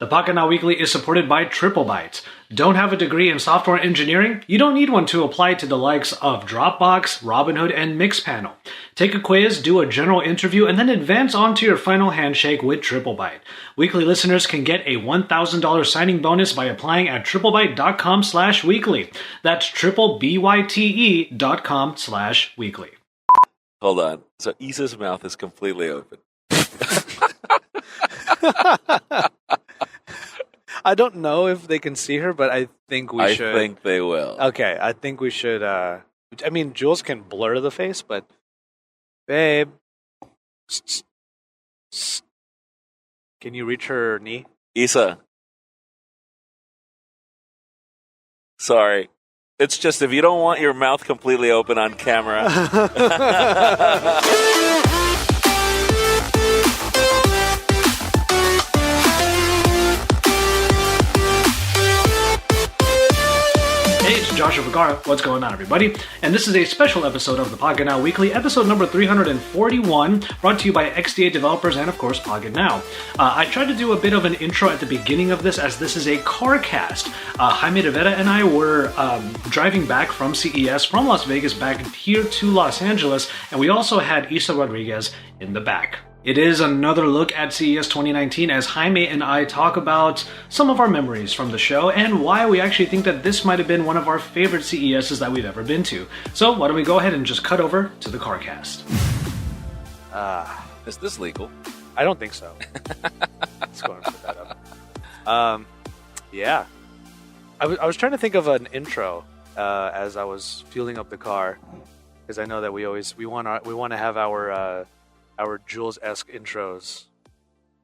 The Pocketnow Weekly is supported by TripleByte. Don't have a degree in software engineering? You don't need one to apply to the likes of Dropbox, Robinhood, and Mixpanel. Take a quiz, do a general interview, and then advance on to your final handshake with TripleByte. Weekly listeners can get a $1,000 signing bonus by applying at triplebyte.com/weekly. That's TripleByte.com/weekly. Hold on. So Issa's mouth is completely open. I don't know if they can see her, but I think we should. I think they will. Okay, I think we should. I mean, Jules can blur the face, but babe, can you reach her knee? Issa. Sorry. It's just if you don't want your mouth completely open on camera. Hey, it's Joshua Vergara. What's going on, everybody? And this is a special episode of the Pocketnow Weekly, episode number 341, brought to you by XDA developers and, of course, Pocketnow. I tried to do a bit of an intro at the beginning of this, as this is a carcast. Jaime and I were driving back from CES from Las Vegas back here to Los Angeles, and we also had Isa Rodriguez in the back. It is another look at CES 2019 as Jaime and I talk about some of our memories from the show and why we actually think that this might have been one of our favorite CESs that we've ever been to. So why don't we go ahead and just cut over to the carcast. Is this legal? I don't think so. Let's go and put that up. Yeah. I was trying to think of an intro as I was fueling up the car, because I know that we want to have our Jules-esque intros.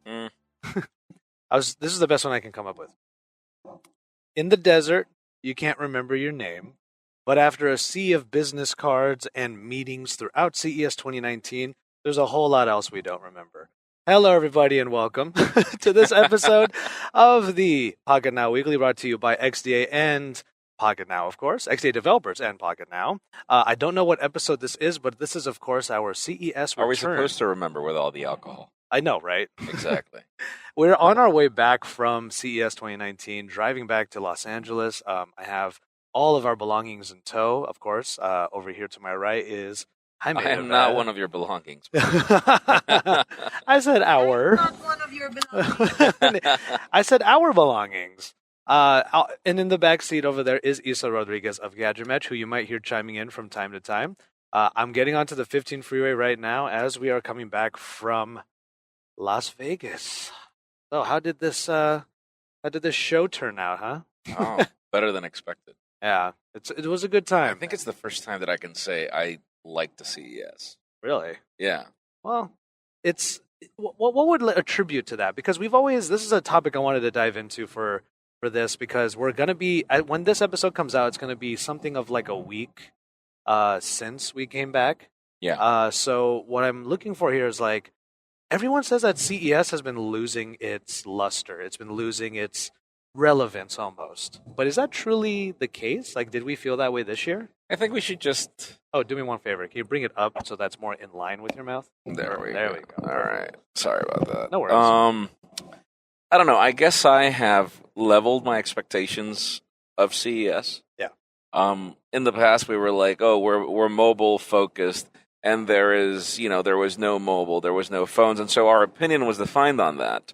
This is the best one I can come up with. In the desert, you can't remember your name, but after a sea of business cards and meetings throughout CES 2019, there's a whole lot else we don't remember. Hello, everybody, and welcome to this episode of the Pocketnow Weekly, brought to you by XDA and Pocketnow, of course. XDA developers and Pocketnow. I don't know what episode this is, but this is, of course, our CES return. Are we supposed to remember with all the alcohol? I know, right? Exactly. We're on our way back from CES 2019, driving back to Los Angeles. I have all of our belongings in tow, of course. Over here to my right is Jaime. I am not one of your belongings. I said our. I'm not one of your belongings. I said our belongings. And in the back seat over there is Isa Rodriguez of Gadgetmatch, who you might hear chiming in from time to time. I'm getting onto the 15 freeway right now as we are coming back from Las Vegas. So how did this show turn out, huh? Oh, better than expected. Yeah, it was a good time. I think it's the first time that I can say I liked the CES. Really? Yeah. Well, it's what would attribute to that? Because this is a topic I wanted to dive into for this, because we're going to be, when this episode comes out, it's going to be something of like a week since we came back. Yeah. So what I'm looking for here is, like, everyone says that CES has been losing its luster. It's been losing its relevance almost. But is that truly the case? Like, did we feel that way this year? I think we should just... Oh, do me one favor. Can you bring it up so that's more in line with your mouth? There we go. All right. Sorry about that. No worries. I don't know. I guess I have leveled my expectations of CES. Yeah. In the past, we were like, oh, we're mobile focused, and there was no mobile, there was no phones, and so our opinion was defined on that.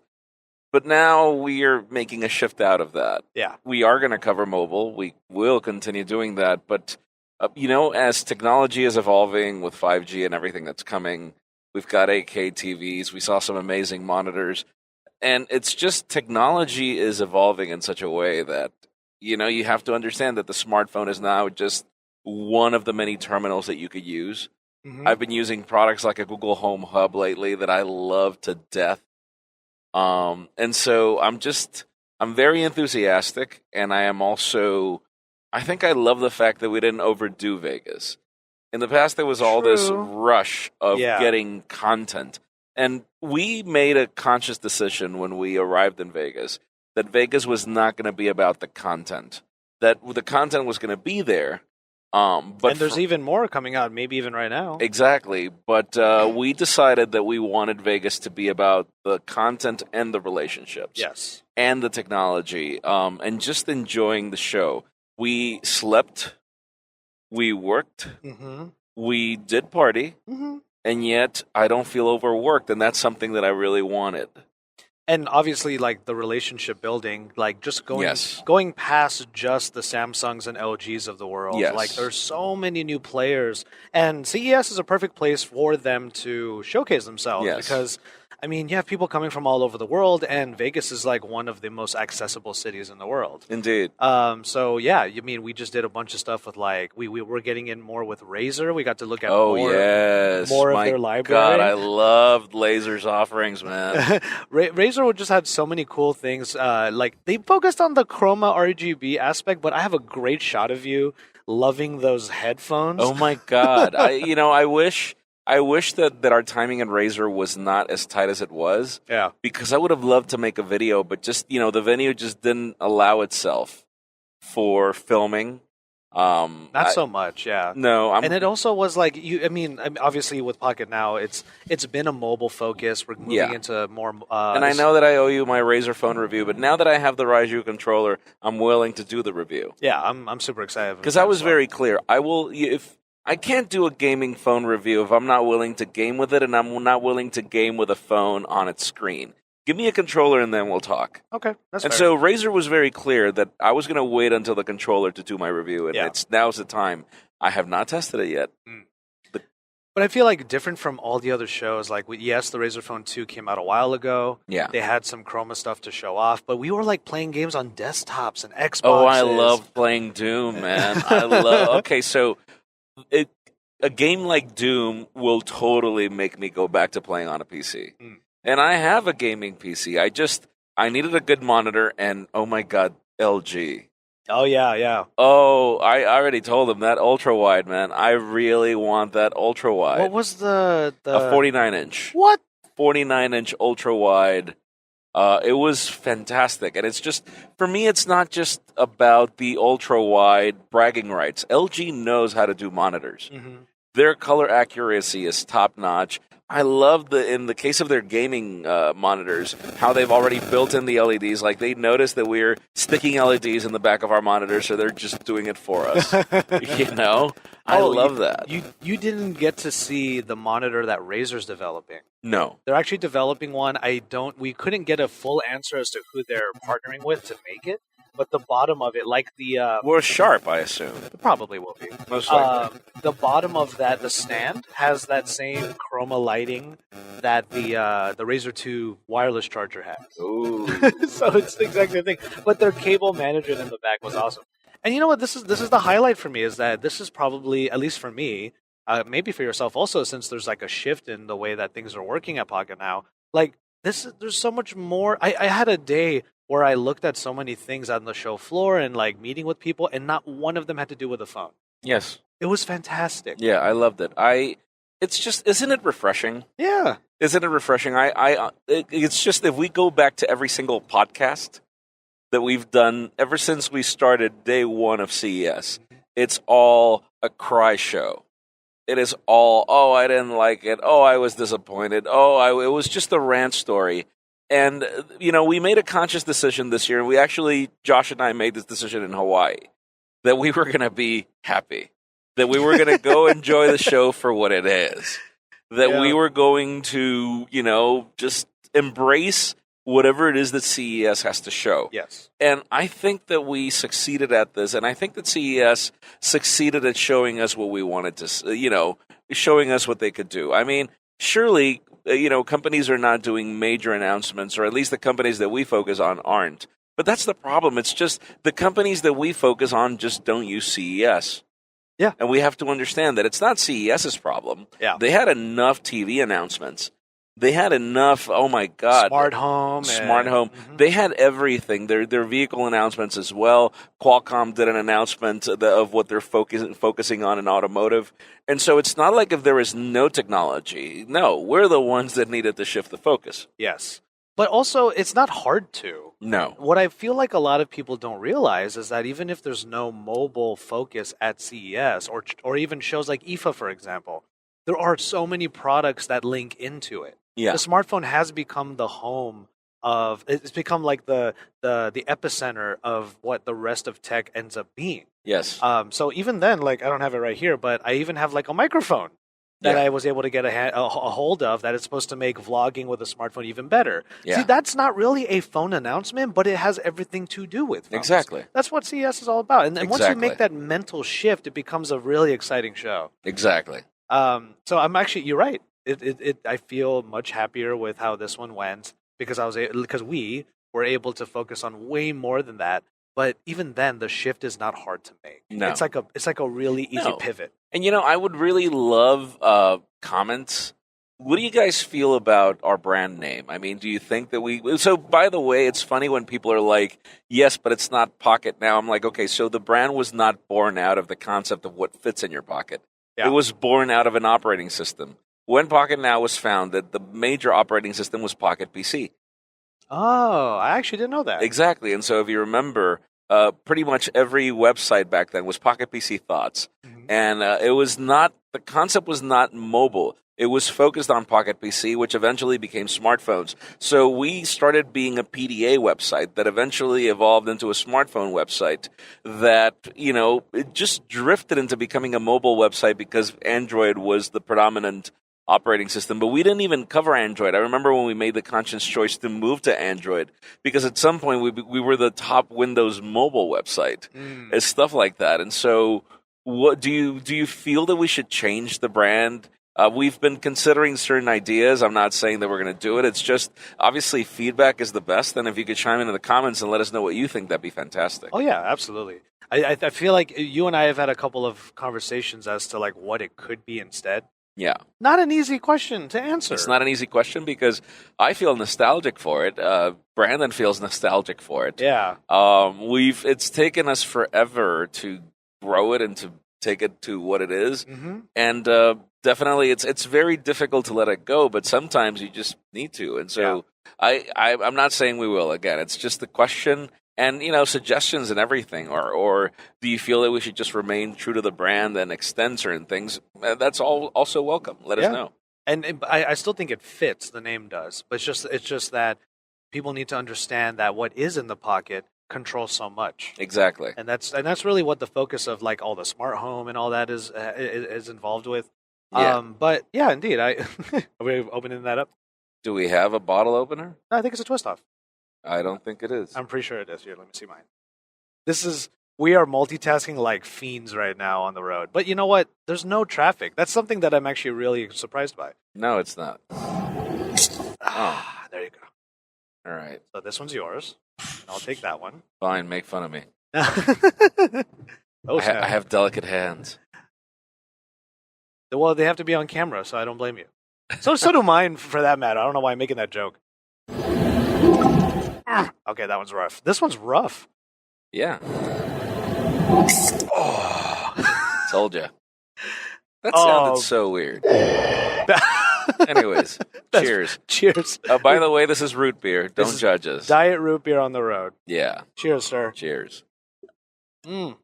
But now we are making a shift out of that. Yeah. We are going to cover mobile. We will continue doing that, but as technology is evolving with 5G and everything that's coming, we've got 8K TVs. We saw some amazing monitors. And it's just technology is evolving in such a way that, you have to understand that the smartphone is now just one of the many terminals that you could use. Mm-hmm. I've been using products like a Google Home Hub lately that I love to death. And so I'm very enthusiastic, and I think I love the fact that we didn't overdo Vegas. In the past, there was all this rush of getting content. And we made a conscious decision when we arrived in Vegas that Vegas was not going to be about the content. That the content was going to be there, But And there's even more coming out, maybe even right now. Exactly. But we decided that we wanted Vegas to be about the content and the relationships. Yes. And the technology, and just enjoying the show. We slept, we worked, Mm-hmm. we did party, Mm-hmm. and yet I don't feel overworked, and that's something that I really wanted. And obviously, like the relationship building, like just Yes. going past just the Samsungs and LGs of the world. Yes. Like there's so many new players, and CES is a perfect place for them to showcase themselves. Yes. Because I mean, you have people coming from all over the world, and Vegas is like one of the most accessible cities in the world. Indeed. So yeah, I mean, we just did a bunch of stuff with like we were getting in more with Razer. We got to look at Oh, more yes. more of My their library. God, I loved Laser's offerings, man. Razer would just had so many cool things. Like they focused on the chroma RGB aspect, but I have a great shot of you loving those headphones. Oh my God. I wish that our timing in Razer was not as tight as it was. Yeah. Because I would have loved to make a video, but just, the venue just didn't allow itself for filming. Not so much, yeah. No, And it also was like I mean, obviously with Pocketnow, it's been a mobile focus. We're moving into more. and I know that I owe you my Razer phone review, but now that I have the Raiju controller, I'm willing to do the review. Yeah, I'm super excited Because I was very clear. I will if I can't do a gaming phone review if I'm not willing to game with it, and I'm not willing to game with a phone on its screen. Give me a controller and then we'll talk. Okay, that's And fair. so Razer was very clear that I was going to wait until the controller to do my review, and Yeah. now's the time. I have not tested it yet. But I feel like different from all the other shows. Like, yes, the Razer Phone 2 came out a while ago. Yeah. They had some Chroma stuff to show off, but we were like playing games on desktops and Xboxes. Oh, I love playing Doom, man. I love. Okay, so a game like Doom will totally make me go back to playing on a PC. Mm. And I have a gaming PC. I needed a good monitor, and oh my God, LG. Oh yeah. Oh, I already told them that ultra wide, man. I really want that ultra wide. What was the A 49-inch. What? 49-inch ultra wide. It was fantastic, and it's just for me. It's not just about the ultra wide bragging rights. LG knows how to do monitors. Mm-hmm. Their color accuracy is top notch. I love in the case of their gaming monitors, how they've already built in the LEDs. Like they noticed that we're sticking LEDs in the back of our monitors, so they're just doing it for us. I love that. You didn't get to see the monitor that Razer's developing. No. They're actually developing one. We couldn't get a full answer as to who they're partnering with to make it. But the bottom of it, like the We're sharp, I assume. it probably will be. Most likely. The bottom of the stand has that same chroma lighting that the Razer 2 wireless charger has. Ooh. So it's the exact same thing. But their cable management in the back was awesome. And you know what? This is the highlight for me is that this is probably, at least for me, maybe for yourself also, since there's like a shift in the way that things are working at Pocketnow. Like there's so much more. I had a day where I looked at so many things on the show floor and like meeting with people, and not one of them had to do with a phone. Yes. It was fantastic. Yeah, I loved it. It's just, isn't it refreshing? Yeah. Isn't it refreshing? It's just if we go back to every single podcast that we've done ever since we started day one of CES, it's all a cry show. It is all, oh, I didn't like it. Oh, I was disappointed. Oh, it was just a rant story. And, we made a conscious decision this year, and Josh and I made this decision in Hawaii, that we were going to be happy, that we were going to go enjoy the show for what it is, that we were going to, just embrace whatever it is that CES has to show. Yes. And I think that we succeeded at this, and I think that CES succeeded at showing us what we wanted to, showing us what they could do. I mean, surely, companies are not doing major announcements, or at least the companies that we focus on aren't. But that's the problem. It's just the companies that we focus on just don't use CES. Yeah. And we have to understand that it's not CES's problem. Yeah. They had enough TV announcements. They had enough, oh my God. Smart home. Mm-hmm. They had everything. Their vehicle announcements as well. Qualcomm did an announcement of what they're focusing on in automotive. And so it's not like if there is no technology. No, we're the ones that needed to shift the focus. Yes. But also, it's not hard to. No. What I feel like a lot of people don't realize is that even if there's no mobile focus at CES or even shows like IFA, for example, there are so many products that link into it. Yeah. The smartphone has become the home of, it's become like the epicenter of what the rest of tech ends up being. Yes. So even then, like, I don't have it right here, but I even have like a microphone that I was able to get a hold of that is supposed to make vlogging with a smartphone even better. Yeah. See, that's not really a phone announcement, but it has everything to do with phones. Exactly. That's what CES is all about. And then once you Exactly. make that mental shift, it becomes a really exciting show. Exactly. So I'm actually, you're right. I feel much happier with how this one went because we were able to focus on way more than that. But even then, the shift is not hard to make. No. It's like a really easy pivot. And, I would really love comments. What do you guys feel about our brand name? I mean, do you think that so by the way, it's funny when people are like, yes, but it's not Pocketnow. I'm like, okay, so the brand was not born out of the concept of what fits in your pocket. Yeah. It was born out of an operating system. When Pocketnow was founded, the major operating system was Pocket PC. Oh, I actually didn't know that. Exactly. And so if you remember, pretty much every website back then was Pocket PC Thoughts. Mhm. And the concept was not mobile. It was focused on Pocket PC, which eventually became smartphones. So we started being a PDA website that eventually evolved into a smartphone website that, it just drifted into becoming a mobile website because Android was the predominant operating system. But we didn't even cover Android. I remember when we made the conscious choice to move to Android because at some point we were the top Windows mobile website. It's stuff like that. And so what do you feel that we should change the brand? We've been considering certain ideas. I'm not saying that we're going to do it. It's just, obviously, feedback is the best. And if you could chime in the comments and let us know what you think, that'd be fantastic. Oh, yeah, absolutely. I feel like you and I have had a couple of conversations as to, like, what it could be instead. Yeah. Not an easy question to answer. It's not an easy question because I feel nostalgic for it. Brandon feels nostalgic for it. Yeah. It's taken us forever to grow it and to take it to what it is. Mm-hmm. And definitely it's very difficult to let it go, but sometimes you just need to. And so I'm not saying we will. Again, it's just the question and, suggestions and everything. Or do you feel that we should just remain true to the brand and extend certain things? That's all also welcome. Let us know. And I still think it fits. The name does. But it's just that people need to understand that what is in the pocket controls so much. Exactly. And that's really what the focus of like all the smart home and all that is involved with. Yeah. But yeah, indeed. Are we opening that up? Do we have a bottle opener? No, I think it's a twist off. I don't think it is. I'm pretty sure it is. Here, let me see mine. We are multitasking like fiends right now on the road. But you know what? There's no traffic. That's something that I'm actually really surprised by. No, it's not. There you go. All right. So this one's yours. And I'll take that one. Fine, make fun of me. Oh, I have delicate hands. Well, they have to be on camera, so I don't blame you. So do mine, for that matter. I don't know why I'm making that joke. Okay, that one's rough. This one's rough. Yeah. Oh. Told you. That sounded so weird. Anyways, cheers. Cheers. By the way, this is root beer. Don't judge us. Diet root beer on the road. Yeah. Cheers, sir. Cheers. You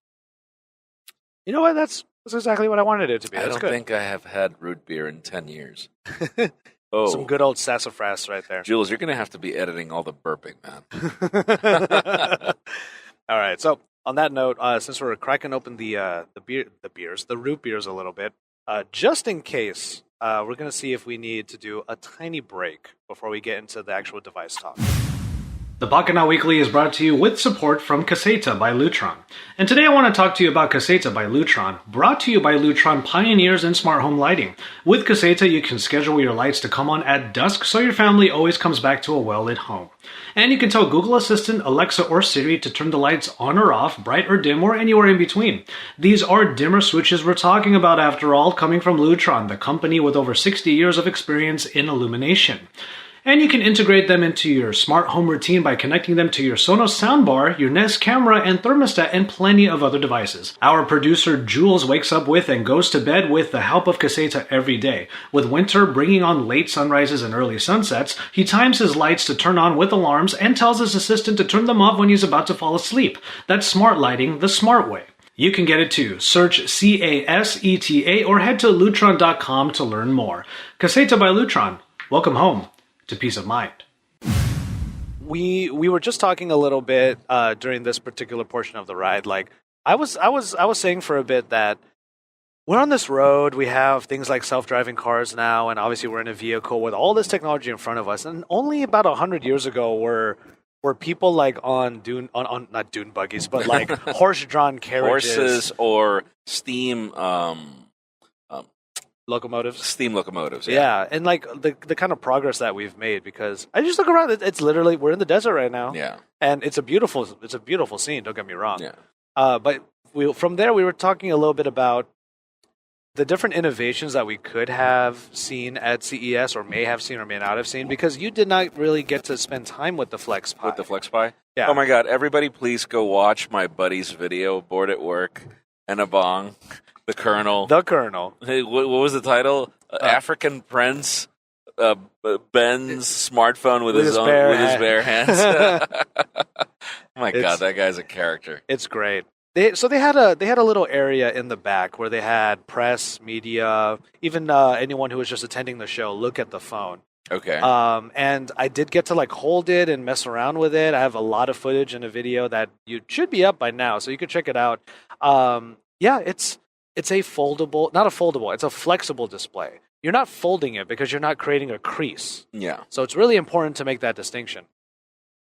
know what? That's exactly what I wanted it to be. I That's don't good. think I have had root beer in 10 years. Oh. Some good old sassafras right there. Jules, you're going to have to be editing all the burping, man. All right. So on that note, since we're cracking open the root beers a little bit, just in case, we're going to see if we need to do a tiny break before we get into the actual device talk. The Pocketnow Weekly is brought to you with support from Caseta by Lutron. And today I want to talk to you about Caseta by Lutron, brought to you by Lutron, pioneers in smart home lighting. With Caseta, you can schedule your lights to come on at dusk so your family always comes back to a well-lit home. And you can tell Google Assistant, Alexa, or Siri to turn the lights on or off, bright or dim, or anywhere in between. These are dimmer switches we're talking about, after all, coming from Lutron, the company with over 60 years of experience in illumination. And you can integrate them into your smart home routine by connecting them to your Sonos soundbar, your Nest camera and thermostat, and plenty of other devices. Our producer Jules wakes up with and goes to bed with the help of Caseta every day. With winter bringing on late sunrises and early sunsets, he times his lights to turn on with alarms and tells his assistant to turn them off when he's about to fall asleep. That's smart lighting the smart way. You can get it too. Search CASETA or head to Lutron.com to learn more. Caseta by Lutron. Welcome home to peace of mind. We were just talking a little bit during this particular portion of the ride. Like I was saying for a bit that we're on this road. We have things like self-driving cars now, and obviously we're in a vehicle with all this technology in front of us. And only about 100 years ago were people like on not dune buggies, but like horse-drawn carriages, horses or steam locomotives. Steam locomotives. Yeah, and like the kind of progress that we've made, because I just look around. It's literally, we're in the desert right now. Yeah, and it's a beautiful scene. Don't get me wrong. Yeah. But from there we were talking a little bit about the different innovations that we could have seen at CES, or may have seen, or may not have seen, because you did not really get to spend time with the FlexPai. With the FlexPai? Yeah. Oh my God! Everybody, please go watch my buddy's video, Bored at Work, and a bong. The Colonel. Hey, what was the title? African Prince Ben's smartphone with his bare hands. Oh my God, that guy's a character. It's great. They had a little area in the back where they had press, media, even anyone who was just attending the show look at the phone. Okay. And I did get to like hold it and mess around with it. I have a lot of footage and a video that should be up by now, so you could check it out. Yeah, it's a foldable, not a foldable, it's a flexible display. You're not folding it because you're not creating a crease. Yeah. So it's really important to make that distinction.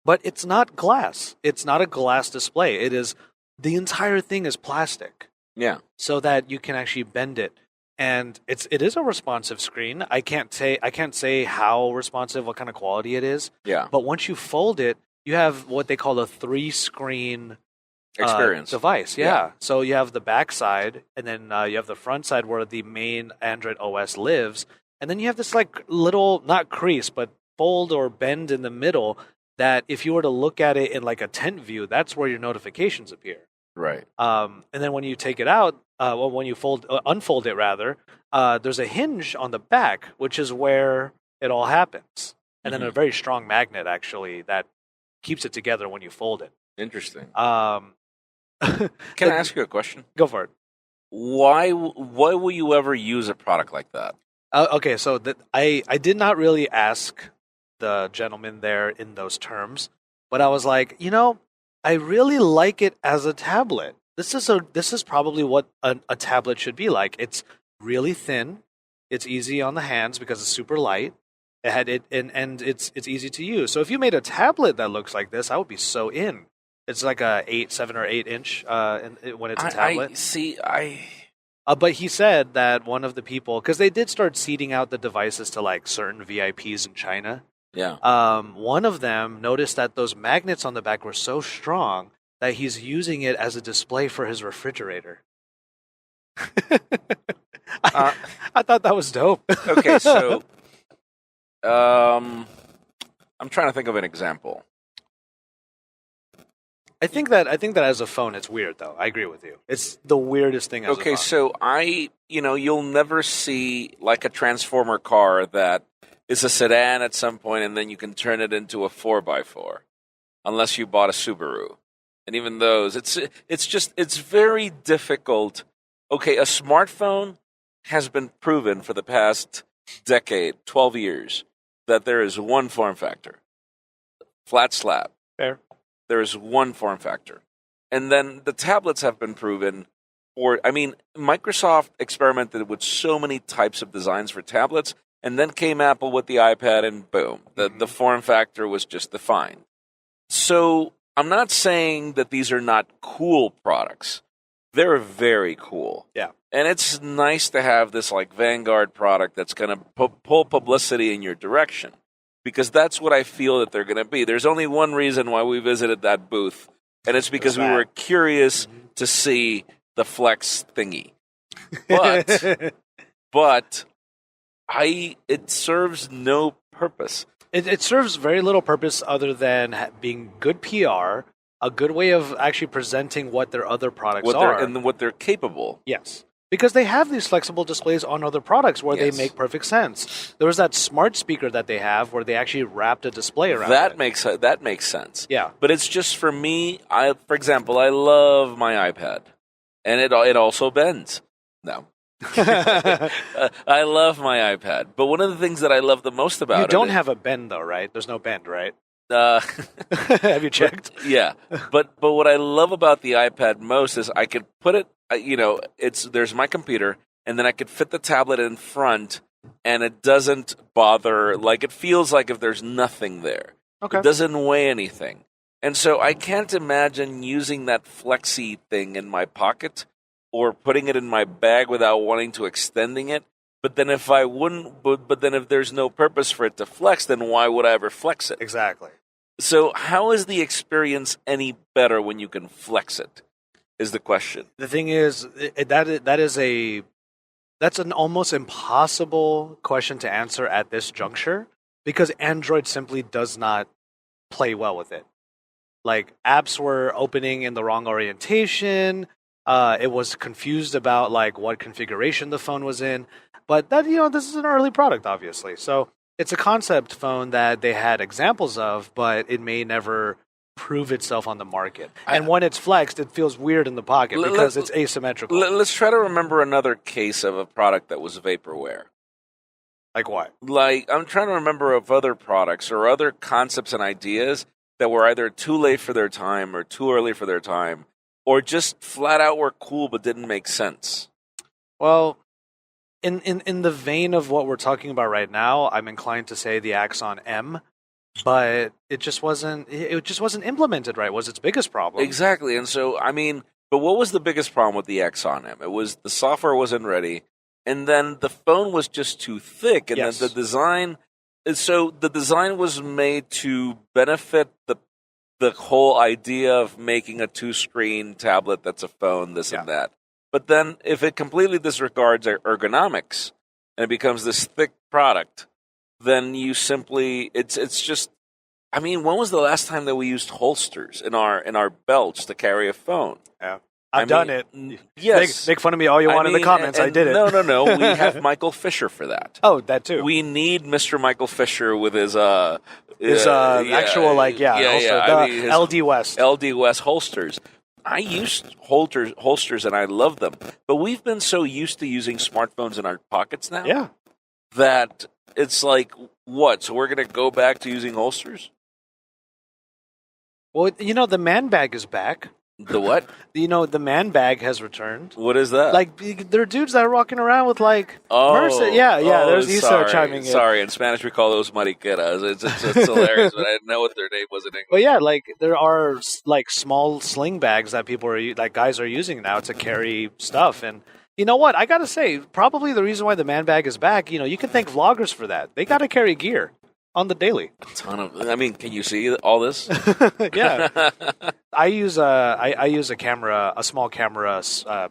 But it's not glass. It's not a glass display. The entire thing is plastic. Yeah. So that you can actually bend it. And it is a responsive screen. I can't say how responsive, what kind of quality it is. Yeah. But once you fold it, you have what they call a 3-screen experience device. Yeah. So you have the back side, and then you have the front side where the main Android OS lives, and then you have this like little, not crease, but fold or bend in the middle that if you were to look at it in like a tent view, that's where your notifications appear. Right. And then when you take it out, when you unfold it rather, there's a hinge on the back, which is where it all happens, and then a very strong magnet actually that keeps it together when you fold it. Interesting. Can I ask you a question? Go for it. Why will you ever use a product like that? Okay, so I did not really ask the gentleman there in those terms, but I was like, I really like it as a tablet. This is probably what a tablet should be like. It's really thin. It's easy on the hands because it's super light. And it's easy to use. So if you made a tablet that looks like this, I would be so in. It's like a 7 or 8 inch when it's a tablet. But he said that one of the people, because they did start seeding out the devices to like certain VIPs in China. Yeah. One of them noticed that those magnets on the back were so strong that he's using it as a display for his refrigerator. I thought that was dope. Okay, so I'm trying to think of an example. I think that as a phone, it's weird though. I agree with you. It's the weirdest thing as a phone. Okay, so you'll never see like a Transformer car that is a sedan at some point, and then you can turn it into a 4x4, unless you bought a Subaru. And even those, it's very difficult. Okay, a smartphone has been proven for the past decade, 12 years, that there is one form factor, flat slab. Fair. There is one form factor. And then the tablets have been proven Microsoft experimented with so many types of designs for tablets, and then came Apple with the iPad, and boom, the form factor was just defined. So I'm not saying that these are not cool products. They're very cool. Yeah. And it's nice to have this like Vanguard product that's going to pull publicity in your direction, because that's what I feel that they're going to be. There's only one reason why we visited that booth, and it's because we were curious to see the Flex thingy. But it serves no purpose. It serves very little purpose other than being good PR, a good way of actually presenting what their other products are. And what they're capable. Yes. Because they have these flexible displays on other products where they make perfect sense. There was that smart speaker that they have where they actually wrapped a display around that it. That makes sense. Yeah. But it's just for me, for example, I love my iPad. And it also bends. No. I love my iPad. But one of the things that I love the most about it... You don't have a bend though, right? There's no bend, right? Have you checked? Yeah. But what I love about the iPad most is I could put it, there's my computer, and then I could fit the tablet in front, and it doesn't bother, like it feels like if there's nothing there. Okay. It doesn't weigh anything. And so I can't imagine using that flexi thing in my pocket or putting it in my bag without wanting to extending it. But then if I wouldn't, but then if there's no purpose for it to flex, then why would I ever flex it? Exactly. So how is the experience any better when you can flex it? Is the question. The thing is, that's an almost impossible question to answer at this juncture because Android simply does not play well with it. Like apps were opening in the wrong orientation. It was confused about like what configuration the phone was in. But that this is an early product, obviously. So it's a concept phone that they had examples of, but it may never prove itself on the market. And when it's flexed, it feels weird in the pocket because it's asymmetrical. Let's try to remember another case of a product that was vaporware. Like what? Like, I'm trying to remember of other products or other concepts and ideas that were either too late for their time or too early for their time, or just flat out were cool but didn't make sense. Well, in the vein of what we're talking about right now, I'm inclined to say the Axon M, but it just wasn't implemented right. Was its biggest problem. Exactly. And so, but what was the biggest problem with the Axon M? It was the software wasn't ready, and then the phone was just too thick, and then the design. So the design was made to benefit the whole idea of making a 2-screen tablet that's a phone, and that. But then if it completely disregards ergonomics and it becomes this thick product, then you simply it's just when was the last time that we used holsters in our belts to carry a phone? Yeah. I've done it. Yes. Make fun of me all you want in the comments. I did it. No. We have Michael Fisher for that. Oh, that too. We need Mr. Michael Fisher with his actual holster. His LD West. LD West holsters. I used holsters and I love them. But we've been so used to using smartphones in our pockets now that it's like, what? So we're going to go back to using holsters? Well, the man bag is back. The what? The man bag has returned. What is that? Like, there are dudes that are walking around with, like, Mercedes. Yeah, there's Isa chiming in. Sorry, in Spanish we call those mariqueras. It's hilarious, but I didn't know what their name was in English. But yeah, like, there are, like, small sling bags that guys are using now to carry stuff. And you know what? I gotta say, probably the reason why the man bag is back, you can thank vloggers for that. They gotta carry gear on the daily. Can you see all this? Yeah. I use a small camera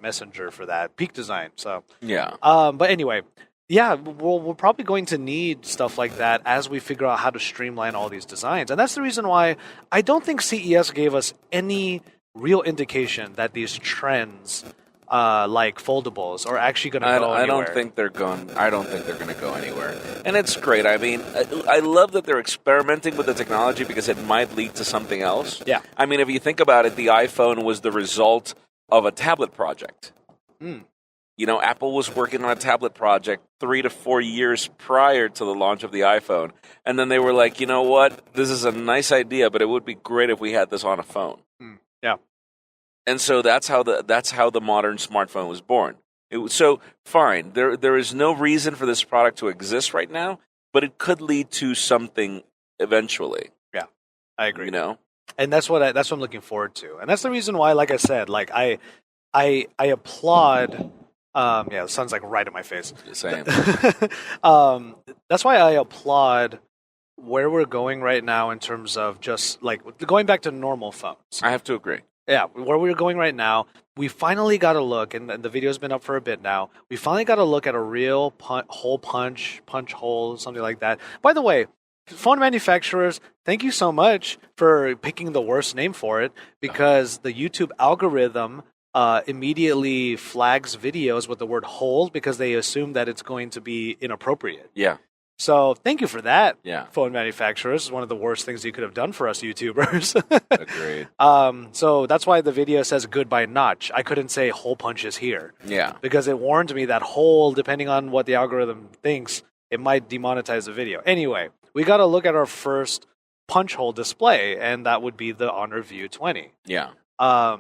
messenger for that, Peak Design. So yeah. But anyway, we're probably going to need stuff like that as we figure out how to streamline all these designs, and that's the reason why I don't think CES gave us any real indication that these trends, like foldables, are actually going to go anywhere. I don't think they're going to go anywhere, and it's great. I love that they're experimenting with the technology because it might lead to something else. Yeah. If you think about it, the iPhone was the result of a tablet project. Apple was working on a tablet project 3 to 4 years prior to the launch of the iPhone, and then they were like, you know what, this is a nice idea, but it would be great if we had this on a phone. Yeah. And so that's how the modern smartphone was born. So fine, there is no reason for this product to exist right now, but it could lead to something eventually. Yeah, I agree. And that's what I'm looking forward to, and that's the reason why, like I said, like I applaud. The sun's like right in my face. Same. That's why I applaud where we're going right now in terms of just like going back to normal phones. I have to agree. Yeah, where we're going right now, we finally got a look, and the video's been up for a bit now. We finally got a look at a real hole punch hole, something like that. By the way, phone manufacturers, thank you so much for picking the worst name for it, because the YouTube algorithm immediately flags videos with the word hold because they assume that it's going to be inappropriate. Yeah. So thank you for that, Yeah. phone manufacturers. It's one of the worst things you could have done for us YouTubers. Agreed. So that's why the video says goodbye notch. I couldn't say hole punches here. Yeah. Because it warned me that hole, depending on what the algorithm thinks, it might demonetize the video. Anyway, we got to look at our first punch hole display, and that would be the Honor View 20. Yeah. I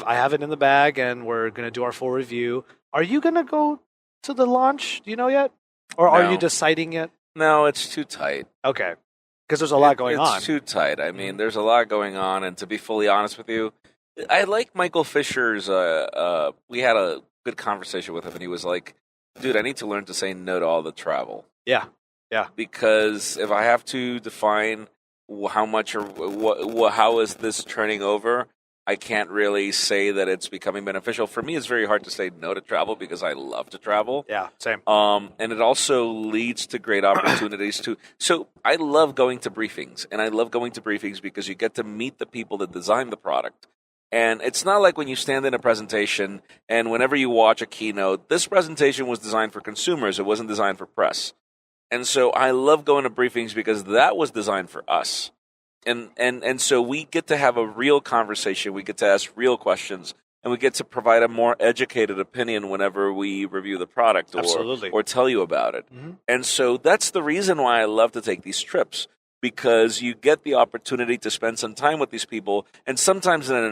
have it in the bag, and we're going to do our full review. Are you going to go to the launch? Do you know yet? Or are No. you deciding yet? No, it's too tight. Okay. Because there's a lot going on. It's too tight. I mean, there's a lot going on, and to be fully honest with you, I like Michael Fisher's. We had a good conversation with him, and he was like, "Dude, I need to learn to say no to all the travel." Yeah. Because if I have to define how much or how is this turning over, I can't really say that it's becoming beneficial. For me, it's very hard to say no to travel because I love to travel. Yeah, same. And it also leads to great opportunities too. So I love going to briefings, and I love going to briefings because you get to meet the people that design the product. And it's not like when you stand in a presentation and whenever you watch a keynote, this presentation was designed for consumers. It wasn't designed for press. And so I love going to briefings because that was designed for us. And so we get to have a real conversation, we get to ask real questions, and we get to provide a more educated opinion whenever we review the product or tell you about it. Mm-hmm. And so that's the reason why I love to take these trips, because you get the opportunity to spend some time with these people, and sometimes in an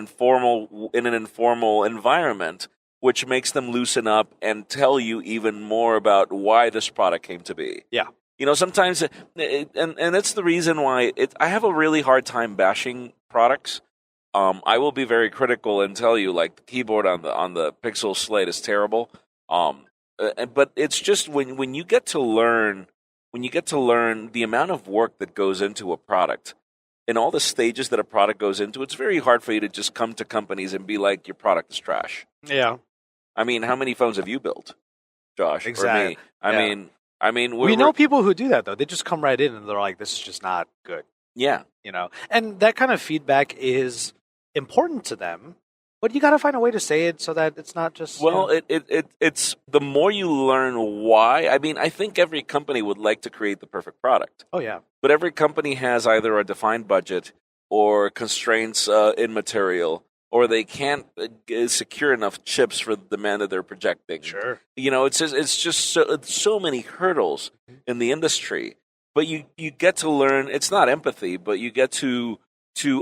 informal environment, which makes them loosen up and tell you even more about why this product came to be. Yeah. You know, sometimes, and that's the reason why I have a really hard time bashing products. I will be very critical and tell you, like, the keyboard on the Pixel Slate is terrible. But it's just when you get to learn the amount of work that goes into a product and all the stages that a product goes into, it's very hard for you to just come to companies and be like, your product is trash. Yeah. I mean, how many phones have you built, Josh? Exactly. Or me? I mean, we know people who do that, though. They just come right in and they're like, this is just not good. Yeah. You know, and that kind of feedback is important to them, but you got to find a way to say it so that it's not just. Well, it's the more you learn why. I mean, I think every company would like to create the perfect product. Oh, yeah. But every company has either a defined budget or constraints in material, or they can't secure enough chips for the demand that they're projecting. Sure. You know, it's just so many hurdles in the industry. But you get to learn. It's not empathy, but you get to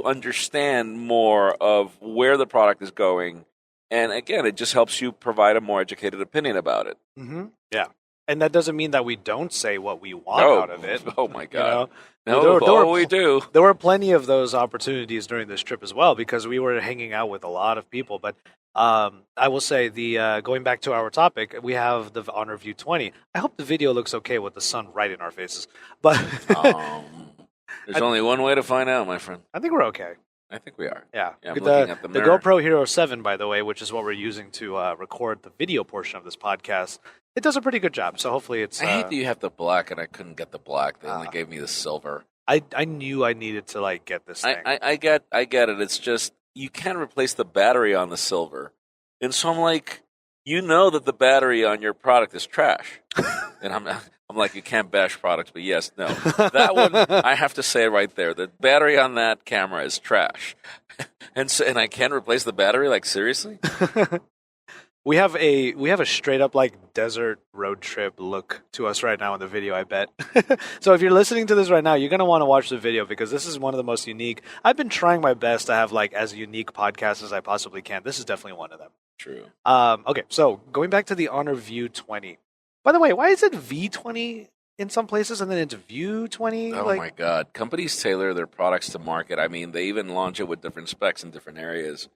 understand more of where the product is going. And again, it just helps you provide a more educated opinion about it. Mm-hmm. Yeah. And that doesn't mean that we don't say what we want out of it. Oh, my God. You know? We do. There were plenty of those opportunities during this trip as well, because we were hanging out with a lot of people. But I will say, going back to our topic, we have the Honor View 20. I hope the video looks okay with the sun right in our faces. But there's only one way to find out, my friend. I think we're okay. I think we are. Yeah. I'm looking at the mirror. GoPro Hero 7, by the way, which is what we're using to record the video portion of this podcast, it does a pretty good job. So hopefully it's... I hate that you have the black, and I couldn't get the black. They only gave me the silver. I knew I needed to get this thing. I get it. It's just you can't replace the battery on the silver, and so I'm like, you know that the battery on your product is trash, and I'm like, you can't bash products, but yes, no, that one I have to say right there, the battery on that camera is trash, and I can't replace the battery. Like, seriously. We have a straight up like desert road trip look to us right now in the video, I bet. So if you're listening to this right now, you're going to want to watch the video, because this is one of the most unique. I've been trying my best to have like as unique podcasts as I possibly can. This is definitely one of them. True. Okay, so going back to the Honor View 20. By the way, why is it V20 in some places and then it's View 20? Oh my God. Companies tailor their products to market. I mean, they even launch it with different specs in different areas.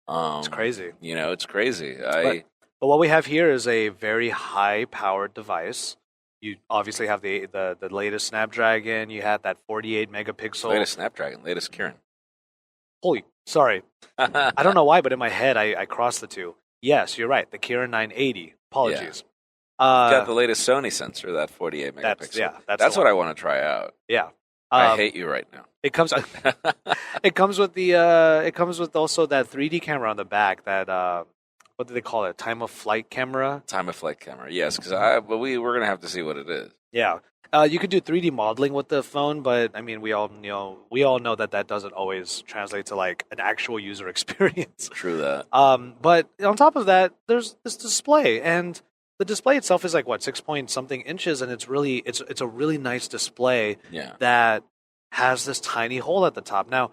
It's crazy. You know, it's crazy. But what we have here is a very high-powered device. You obviously have the latest Snapdragon. You had that 48 megapixel. Latest Snapdragon, latest Kirin. Sorry. I don't know why, but in my head I crossed the two. Yes, you're right. The Kirin 980. Apologies. Got the latest Sony sensor, that 48 megapixel. That's what I want to try out. Yeah. I hate you right now. It comes it comes with also that 3D camera on the back. That what do they call it? Time of flight camera. Time of flight camera. Yes, because we're gonna have to see what it is. Yeah. You could do 3D modeling with the phone, but I mean, we all know that doesn't always translate to like an actual user experience. True that. But on top of that, there's this display, and the display itself is like what 6 point something inches, and it's a really nice display that has this tiny hole at the top. Now,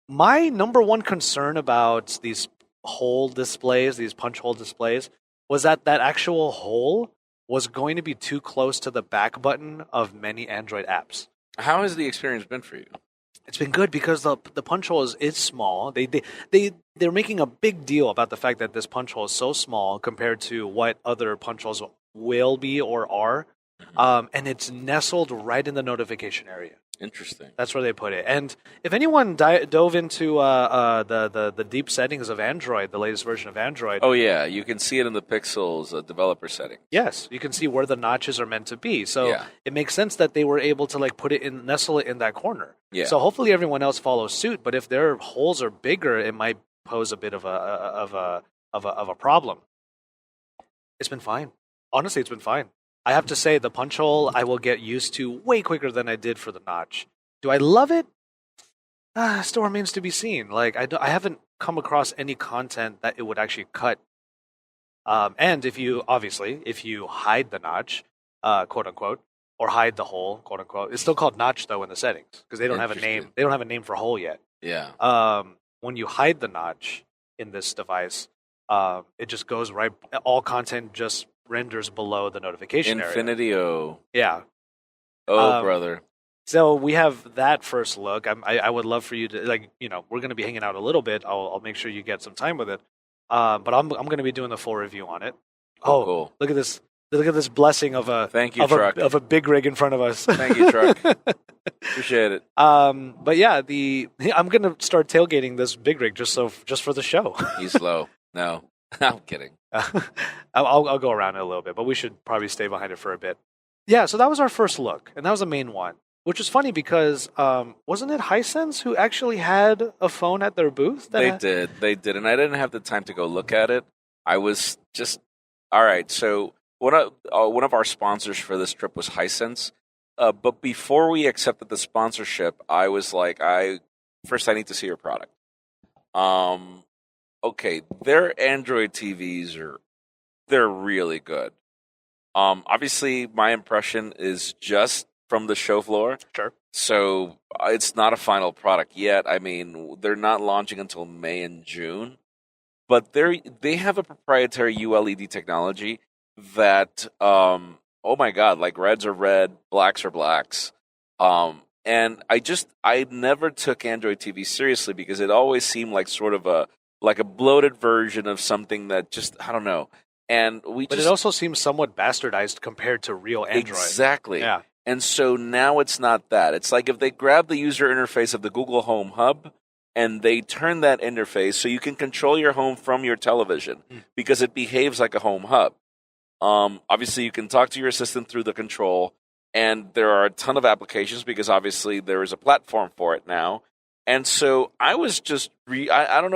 my number one concern about these hole displays, these punch hole displays, was that actual hole was going to be too close to the back button of many Android apps. How has the experience been for you? It's been good because the punch hole is small. They're making a big deal about the fact that this punch hole is so small compared to what other punch holes will be or are, and it's nestled right in the notification area. Interesting. That's where they put it. And if anyone dove into the deep settings of Android, the latest version of Android. Oh yeah, you can see it in the Pixels developer setting. Yes, you can see where the notches are meant to be. So it makes sense that they were able to like nestle it in that corner. Yeah. So hopefully everyone else follows suit. But if their holes are bigger, it might pose a bit of a problem. It's been fine. Honestly, it's been fine. I have to say, the punch hole I will get used to way quicker than I did for the notch. Do I love it? Still remains to be seen. Like I haven't come across any content that it would actually cut. And if you hide the notch, quote unquote, or hide the hole, quote unquote, it's still called notch though in the settings because they don't have a name. They don't have a name for hole yet. Yeah. When you hide the notch in this device, it just goes right. All content just renders below the notification area. Infinity-O. Yeah. Oh, brother. So we have that first look. I would love for you to we're going to be hanging out a little bit. I'll make sure you get some time with it. But I'm going to be doing the full review on it. Oh, cool. Look at this! Look at this blessing of a truck. of a big rig in front of us. Thank you, truck. Appreciate it. But yeah, I'm going to start tailgating this big rig just for the show. He's slow. No, I'm kidding. I'll go around it a little bit, but we should probably stay behind it for a bit. Yeah, so that was our first look, and that was the main one, which was funny because wasn't it Hisense who actually had a phone at their booth? They did, and I didn't have the time to go look at it. I was just all right. So one of our sponsors for this trip was Hisense, but before we accepted the sponsorship, I was like, I need to see your product. Okay, their Android TVs they're really good. Obviously, my impression is just from the show floor. Sure. So it's not a final product yet. I mean, they're not launching until May and June, but they have a proprietary ULED technology that, oh my God, like reds are red, blacks are blacks. And I never took Android TV seriously because it always seemed like sort of a bloated version of something that just, I don't know. But it also seems somewhat bastardized compared to real Android. Exactly. Yeah. And so now it's not that. It's like if they grab the user interface of the Google Home Hub and they turn that interface so you can control your home from your television because it behaves like a home hub. Obviously, you can talk to your assistant through the control, and there are a ton of applications because obviously there is a platform for it now. And so I was just I don't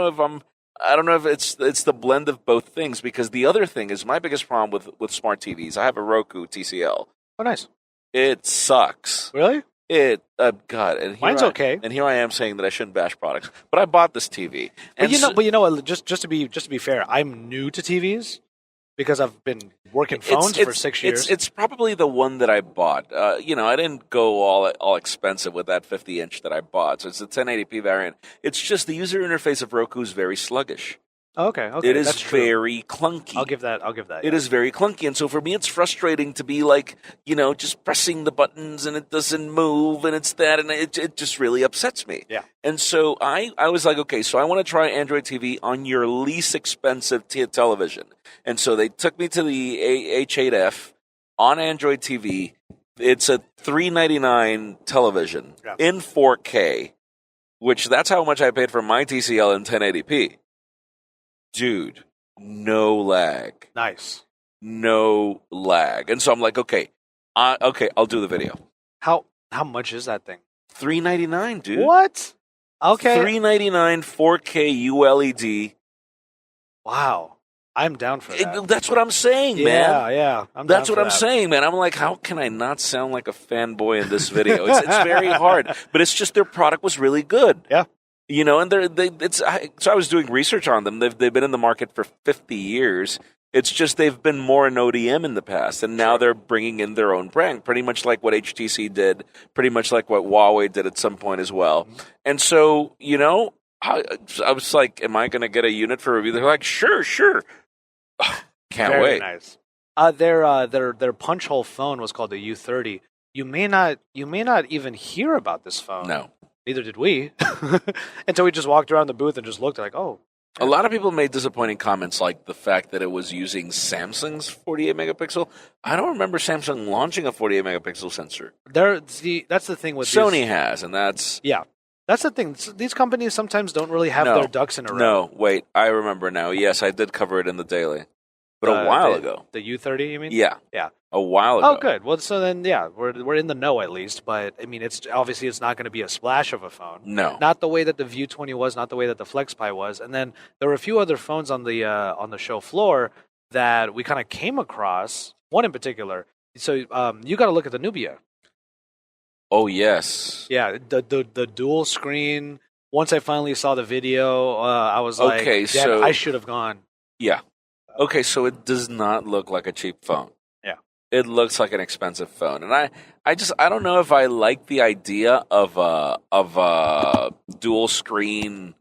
know if it's the blend of both things, because the other thing is my biggest problem with smart TVs. I have a Roku TCL. Oh, nice. It sucks. Really? God. And mine's okay. And here I am saying that I shouldn't bash products, but I bought this TV. But you know what? Just to be fair, I'm new to TVs because I've been working phones for 6 years. It's probably the one that I bought. I didn't go all expensive with that 50-inch that I bought. So it's the 1080p variant. It's just the user interface of Roku is very sluggish. Okay. It is that's very clunky. I'll give that. It is very clunky, and so for me, it's frustrating to be like, just pressing the buttons and it doesn't move, and it's that, and it just really upsets me. Yeah. And so I was like, okay, so I want to try Android TV on your least expensive television, and so they took me to the H8F on Android TV. It's a $399 television in 4K, which that's how much I paid for my TCL in 1080p. Dude, no lag. Nice. No lag. And so I'm like, okay, I'll do the video. How much is that thing? $399, dude. What? Okay. $399 4K ULED. Wow. I'm down for that. That's what I'm saying, man. Yeah. That's what I'm saying, man. I'm like, how can I not sound like a fanboy in this video? It's very hard, but it's just their product was really good. Yeah. You know, and so I was doing research on them. They've been in the market for 50 years. It's just they've been more an ODM in the past, and now they're bringing in their own brand, pretty much like what HTC did, pretty much like what Huawei did at some point as well. Mm-hmm. And so, you know, I was like, am I going to get a unit for review? They're like, sure. Can't Very wait. Nice. Their punch hole phone was called the U30. You may not even hear about this phone. No. Neither did we. Until we just walked around the booth and just looked like, oh. A lot of people made disappointing comments like the fact that it was using Samsung's 48 megapixel. I don't remember Samsung launching a 48 megapixel sensor. That's the thing with Sony has, and that's... Yeah. That's the thing. These companies sometimes don't really have their ducks in a row. No, wait. I remember now. Yes, I did cover it in the Daily. But a while ago. The U30, you mean? Yeah. Yeah. A while ago. Oh, good. Well, so then, yeah, we're in the know at least. But, I mean, it's not going to be a splash of a phone. No. Not the way that the View 20 was, not the way that the FlexPai was. And then there were a few other phones on the show floor that we kind of came across, one in particular. So you got to look at the Nubia. Oh, yes. Yeah, the dual screen. Once I finally saw the video, I was like, okay, so I should have gone. Yeah. Okay, so it does not look like a cheap phone. Yeah. It looks like an expensive phone. And I don't know if I like the idea of a dual screen.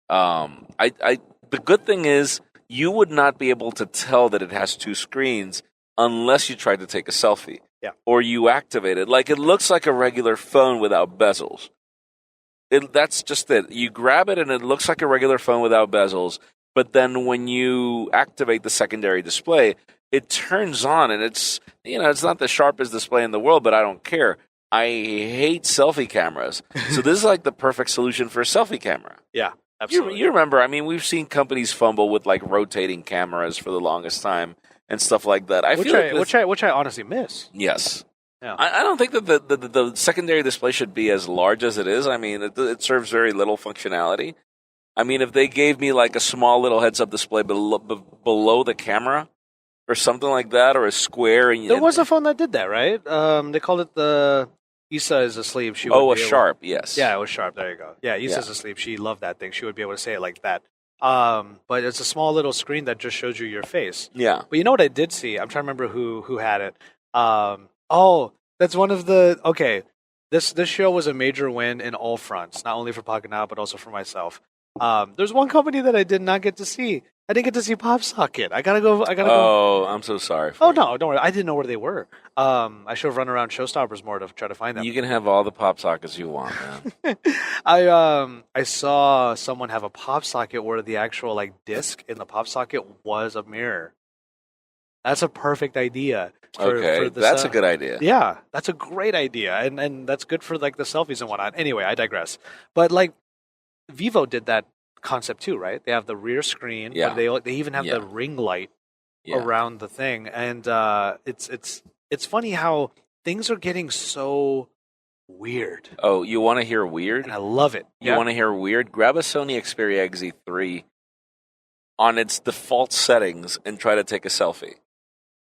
The good thing is you would not be able to tell that it has two screens unless you tried to take a selfie. Yeah. Or you activate it. Like, it looks like a regular phone without bezels. That's just it. You grab it and it looks like a regular phone without bezels, but then when you activate the secondary display, it turns on, and it's not the sharpest display in the world, but I don't care. I hate selfie cameras. So this is like the perfect solution for a selfie camera. Yeah, absolutely. You remember, I mean, we've seen companies fumble with like rotating cameras for the longest time and stuff like that. Which I honestly miss. Yes. Yeah. I don't think that the secondary display should be as large as it is. I mean, it serves very little functionality. I mean, if they gave me like a small little heads-up display below the camera or something like that, or a square. There was a phone that did that, right? They called it the Isa is asleep. A Sharp, yes. Yeah, it was Sharp. There you go. Yeah, Isa's asleep. She loved that thing. She would be able to say it like that. But it's a small little screen that just shows you your face. Yeah. But you know what I did see? I'm trying to remember who had it. That's one of the... Okay, this show was a major win in all fronts, not only for Pocketnow, but also for myself. There's one company that I did not get to see. I didn't get to see PopSocket. I gotta go. Oh, I'm so sorry. No, don't worry. I didn't know where they were. I should have run around Showstoppers more to try to find them. You can have all the PopSockets you want, man. I saw someone have a PopSocket where the actual like disc in the PopSocket was a mirror. That's a perfect idea. That's a good idea. Yeah, that's a great idea, and that's good for like the selfies and whatnot. Anyway, I digress. But like, Vivo did that concept too, right? They have the rear screen. Yeah. But they even have the ring light around the thing, and it's funny how things are getting so weird. Oh, you want to hear weird? And I love it. You want to hear weird? Grab a Sony Xperia XZ3 on its default settings and try to take a selfie.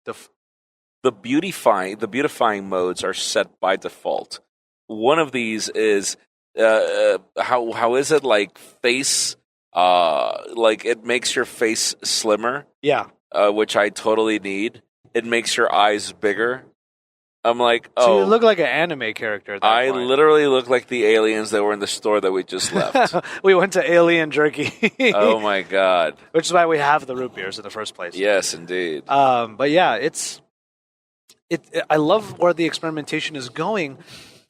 The beautifying modes are set by default. One of these is how is it like face? Like it makes your face slimmer. Yeah. Which I totally need. It makes your eyes bigger. I'm like, so you look like an anime character at that point. Literally look like the aliens that were in the store that we just left. We went to Alien Jerky. Oh my god. Which is why we have the root beers in the first place. Yes, indeed. But yeah, I love where the experimentation is going.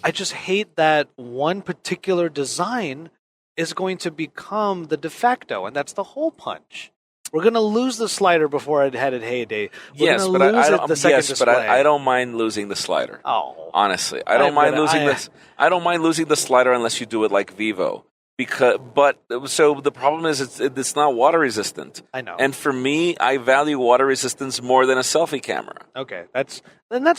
I just hate that one particular design is going to become the de facto, and that's the hole punch. We're going to lose the slider before it had its heyday. I don't mind losing the slider. Oh, honestly, I don't mind losing the slider unless you do it like Vivo. So the problem is it's not water resistant. I know. And for me, I value water resistance more than a selfie camera. Okay, that's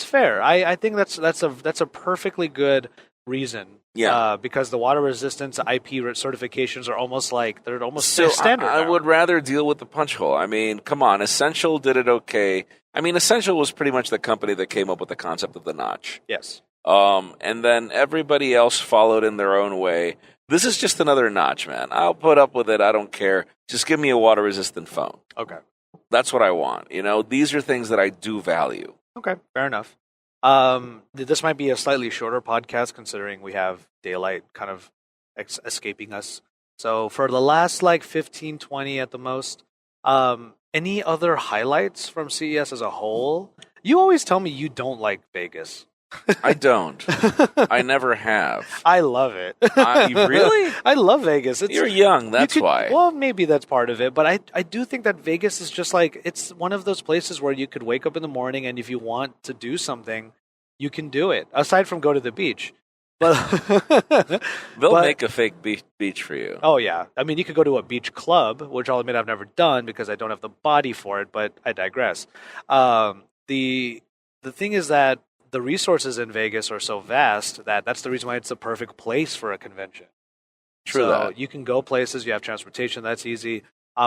fair. I think that's a perfectly good reason. Yeah. Because the water resistance IP certifications are almost like they're almost So standard. I now. would rather deal with the punch hole. I mean, come on, Essential did it okay. I mean, Essential was pretty much the company that came up with the concept of the notch. Yes. And then everybody else followed in their own way. This is just another notch, man. I'll put up with it. I don't care. Just give me a water-resistant phone. Okay. That's what I want. You know, these are things that I do value. Okay. Fair enough. This might be a slightly shorter podcast considering we have daylight kind of escaping us. So for the last like 15, 20 at the most, any other highlights from CES as a whole? You always tell me you don't like Vegas. I don't. I never have. I love it. Really? I love Vegas. You're young, that's why. Well, maybe that's part of it, but I do think that Vegas is just like, it's one of those places where you could wake up in the morning and if you want to do something, you can do it, aside from go to the beach. But They'll make a fake beach for you. Oh, yeah. I mean, you could go to a beach club, which I'll admit I've never done because I don't have the body for it, but I digress. The thing is that the resources in Vegas are so vast that that's the reason why it's the perfect place for a convention. True so that. You can go places, you have transportation, that's easy.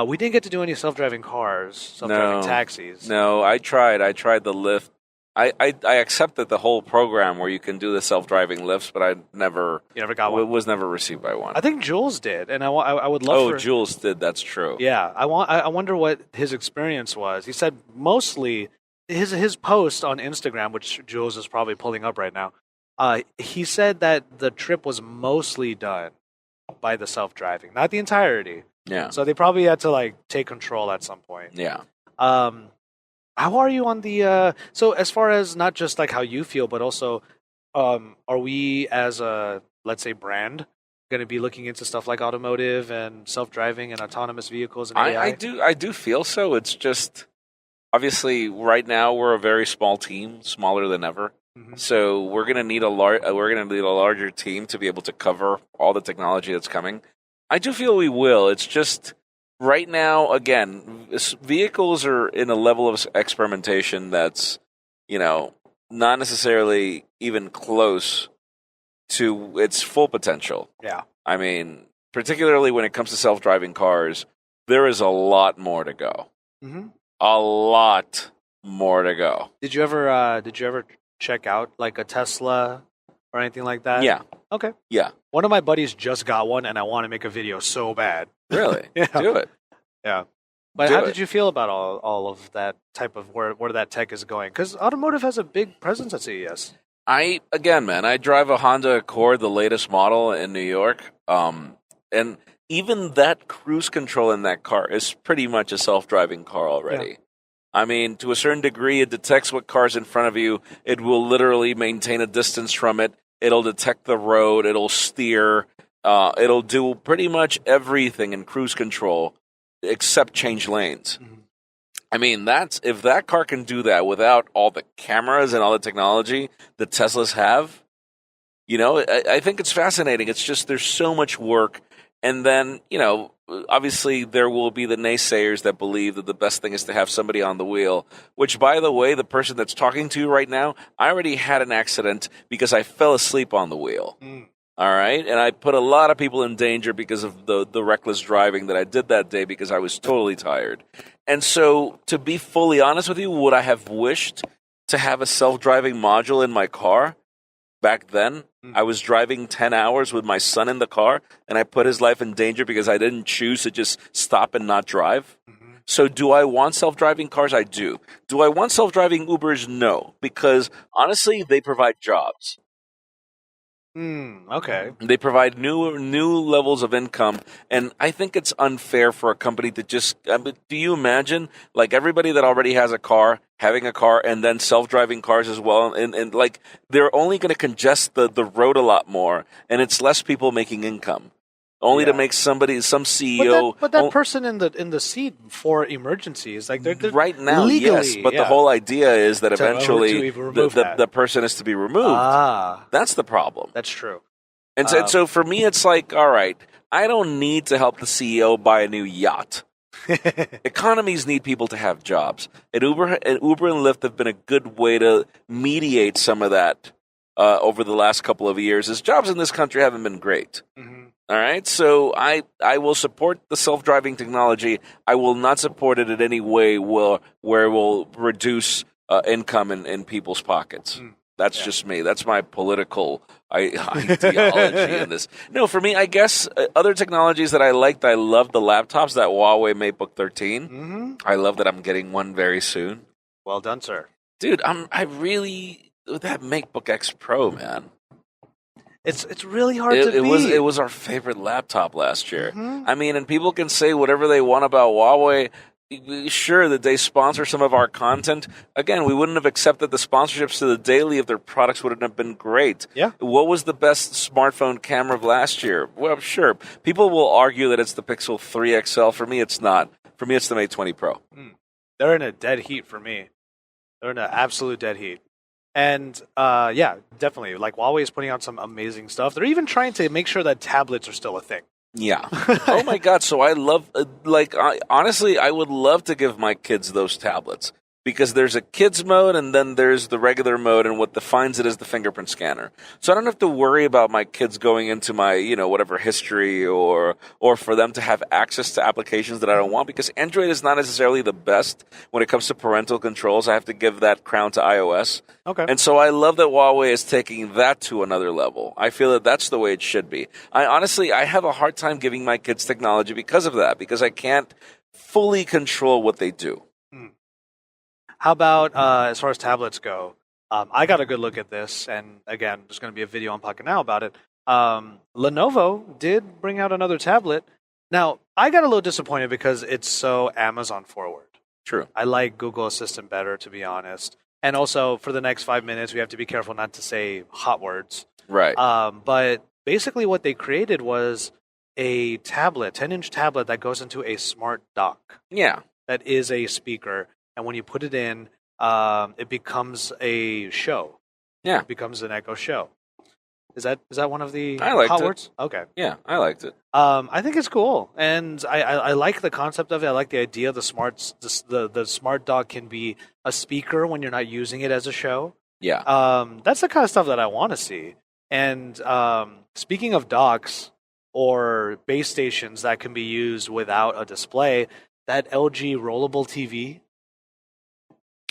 We didn't get to do any self-driving cars, self-driving taxis. No, I tried. I tried the Lyft. I accepted the whole program where you can do the self-driving lifts, but I never... You never got one? Was never received by one. I think Jules did, and I would love Oh, for... Jules did. That's true. Yeah, I wonder what his experience was. He said mostly... His post on Instagram, which Jules is probably pulling up right now, he said that the trip was mostly done by the self-driving, not the entirety. Yeah. So they probably had to like take control at some point. Yeah. How are you on the? So as far as not just like how you feel, but also, are we as a, let's say, brand going to be looking into stuff like automotive and self-driving and autonomous vehicles and AI? I do feel so. It's just. Obviously, right now we're a very small team, smaller than ever. Mm-hmm. So we're going to need a larger team to be able to cover all the technology that's coming. I do feel we will. It's just right now, again, vehicles are in a level of experimentation that's, not necessarily even close to its full potential. Yeah. I mean, particularly when it comes to self-driving cars, there is a lot more to go. Mm-hmm. A lot more to go. Did you ever check out like a Tesla or anything like that? Yeah. Okay. Yeah. One of my buddies just got one, and I want to make a video so bad. Really? Yeah. Do it. Yeah. But how did you feel about all of that type of where that tech is going? Because automotive has a big presence at CES. I drive a Honda Accord, the latest model in New York, and even that cruise control in that car is pretty much a self-driving car already. Yeah. I mean, to a certain degree, it detects what car's in front of you. It will literally maintain a distance from it. It'll detect the road. It'll steer. It'll do pretty much everything in cruise control except change lanes. Mm-hmm. I mean, if that car can do that without all the cameras and all the technology that Teslas have, I think it's fascinating. It's just there's so much work. And then, obviously there will be the naysayers that believe that the best thing is to have somebody on the wheel, which, by the way, the person that's talking to you right now, I already had an accident because I fell asleep on the wheel. Mm. All right? And I put a lot of people in danger because of the reckless driving that I did that day because I was totally tired. And so, to be fully honest with you, would I have wished to have a self-driving module in my car? Back then, I was driving 10 hours with my son in the car, and I put his life in danger because I didn't choose to just stop and not drive. Mm-hmm. So do I want self-driving cars? I do. Do I want self-driving Ubers? No, because honestly, they provide jobs. Okay. They provide new levels of income, and I think it's unfair for a company to just. Do you imagine, like everybody that already has a car, having a car, and then self-driving cars as well, and like they're only going to congest the road a lot more, and it's less people making income. Only to make some CEO. But that person in the seat for emergencies, like they're right now, legally, yes. But the whole idea is that eventually the person is to be removed. That's the problem. That's true. And so for me, it's like, all right, I don't need to help the CEO buy a new yacht. Economies need people to have jobs. And Uber and Lyft have been a good way to mediate some of that over the last couple of years is jobs in this country haven't been great. All right, so I will support the self-driving technology. I will not support it in any way where it will reduce income in people's pockets. That's just me. That's my political ideology in this. No, for me, I guess other technologies that I liked, I love the laptops, that Huawei MateBook 13. I love that I'm getting one very soon. Well done, sir. Dude, that MateBook X Pro, man. It's really hard to beat. It was our favorite laptop last year. I mean, and people can say whatever they want about Huawei. Sure, that they sponsor some of our content. Again, we wouldn't have accepted the sponsorships to the Daily if their products wouldn't have been great. Yeah. What was the best smartphone camera of last year? Well, sure. People will argue that it's the Pixel 3 XL. For me, it's not. For me, it's the Mate 20 Pro. They're in a dead heat for me. They're in an absolute dead heat. And, yeah, definitely. Like, Huawei is putting out some amazing stuff. They're even trying to make sure that tablets are still a thing. Yeah. Oh, my God. So I love, honestly, I would love to give my kids those tablets. Because there's a kids mode and then there's the regular mode, and what defines it is the fingerprint scanner. So I don't have to worry about my kids going into my, whatever history or for them to have access to applications that I don't want, because Android is not necessarily the best when it comes to parental controls. I have to give that crown to iOS. Okay. And so I love that Huawei is taking that to another level. I feel that that's the way it should be. I have a hard time giving my kids technology because of that, because I can't fully control what they do. How about as far as tablets go? I got a good look at this, and again, there's going to be a video on Pocketnow about it. Lenovo did bring out another tablet. Now, I got a little disappointed because it's so Amazon forward. True. I like Google Assistant better, to be honest. And also, for the next 5 minutes, we have to be careful not to say hot words. Right. But basically what they created was a tablet, 10-inch tablet that goes into a smart dock. Yeah. That is a speaker. And when you put it in, it becomes a show. Yeah. It becomes an Echo show. Is that one of the hot hot words? Okay. Yeah, I liked it. I think it's cool. And I like the concept of it. I like the idea the smart dock can be a speaker when you're not using it as a show. Yeah. That's the kind of stuff that I want to see. And speaking of docks or base stations that can be used without a display, that LG rollable TV,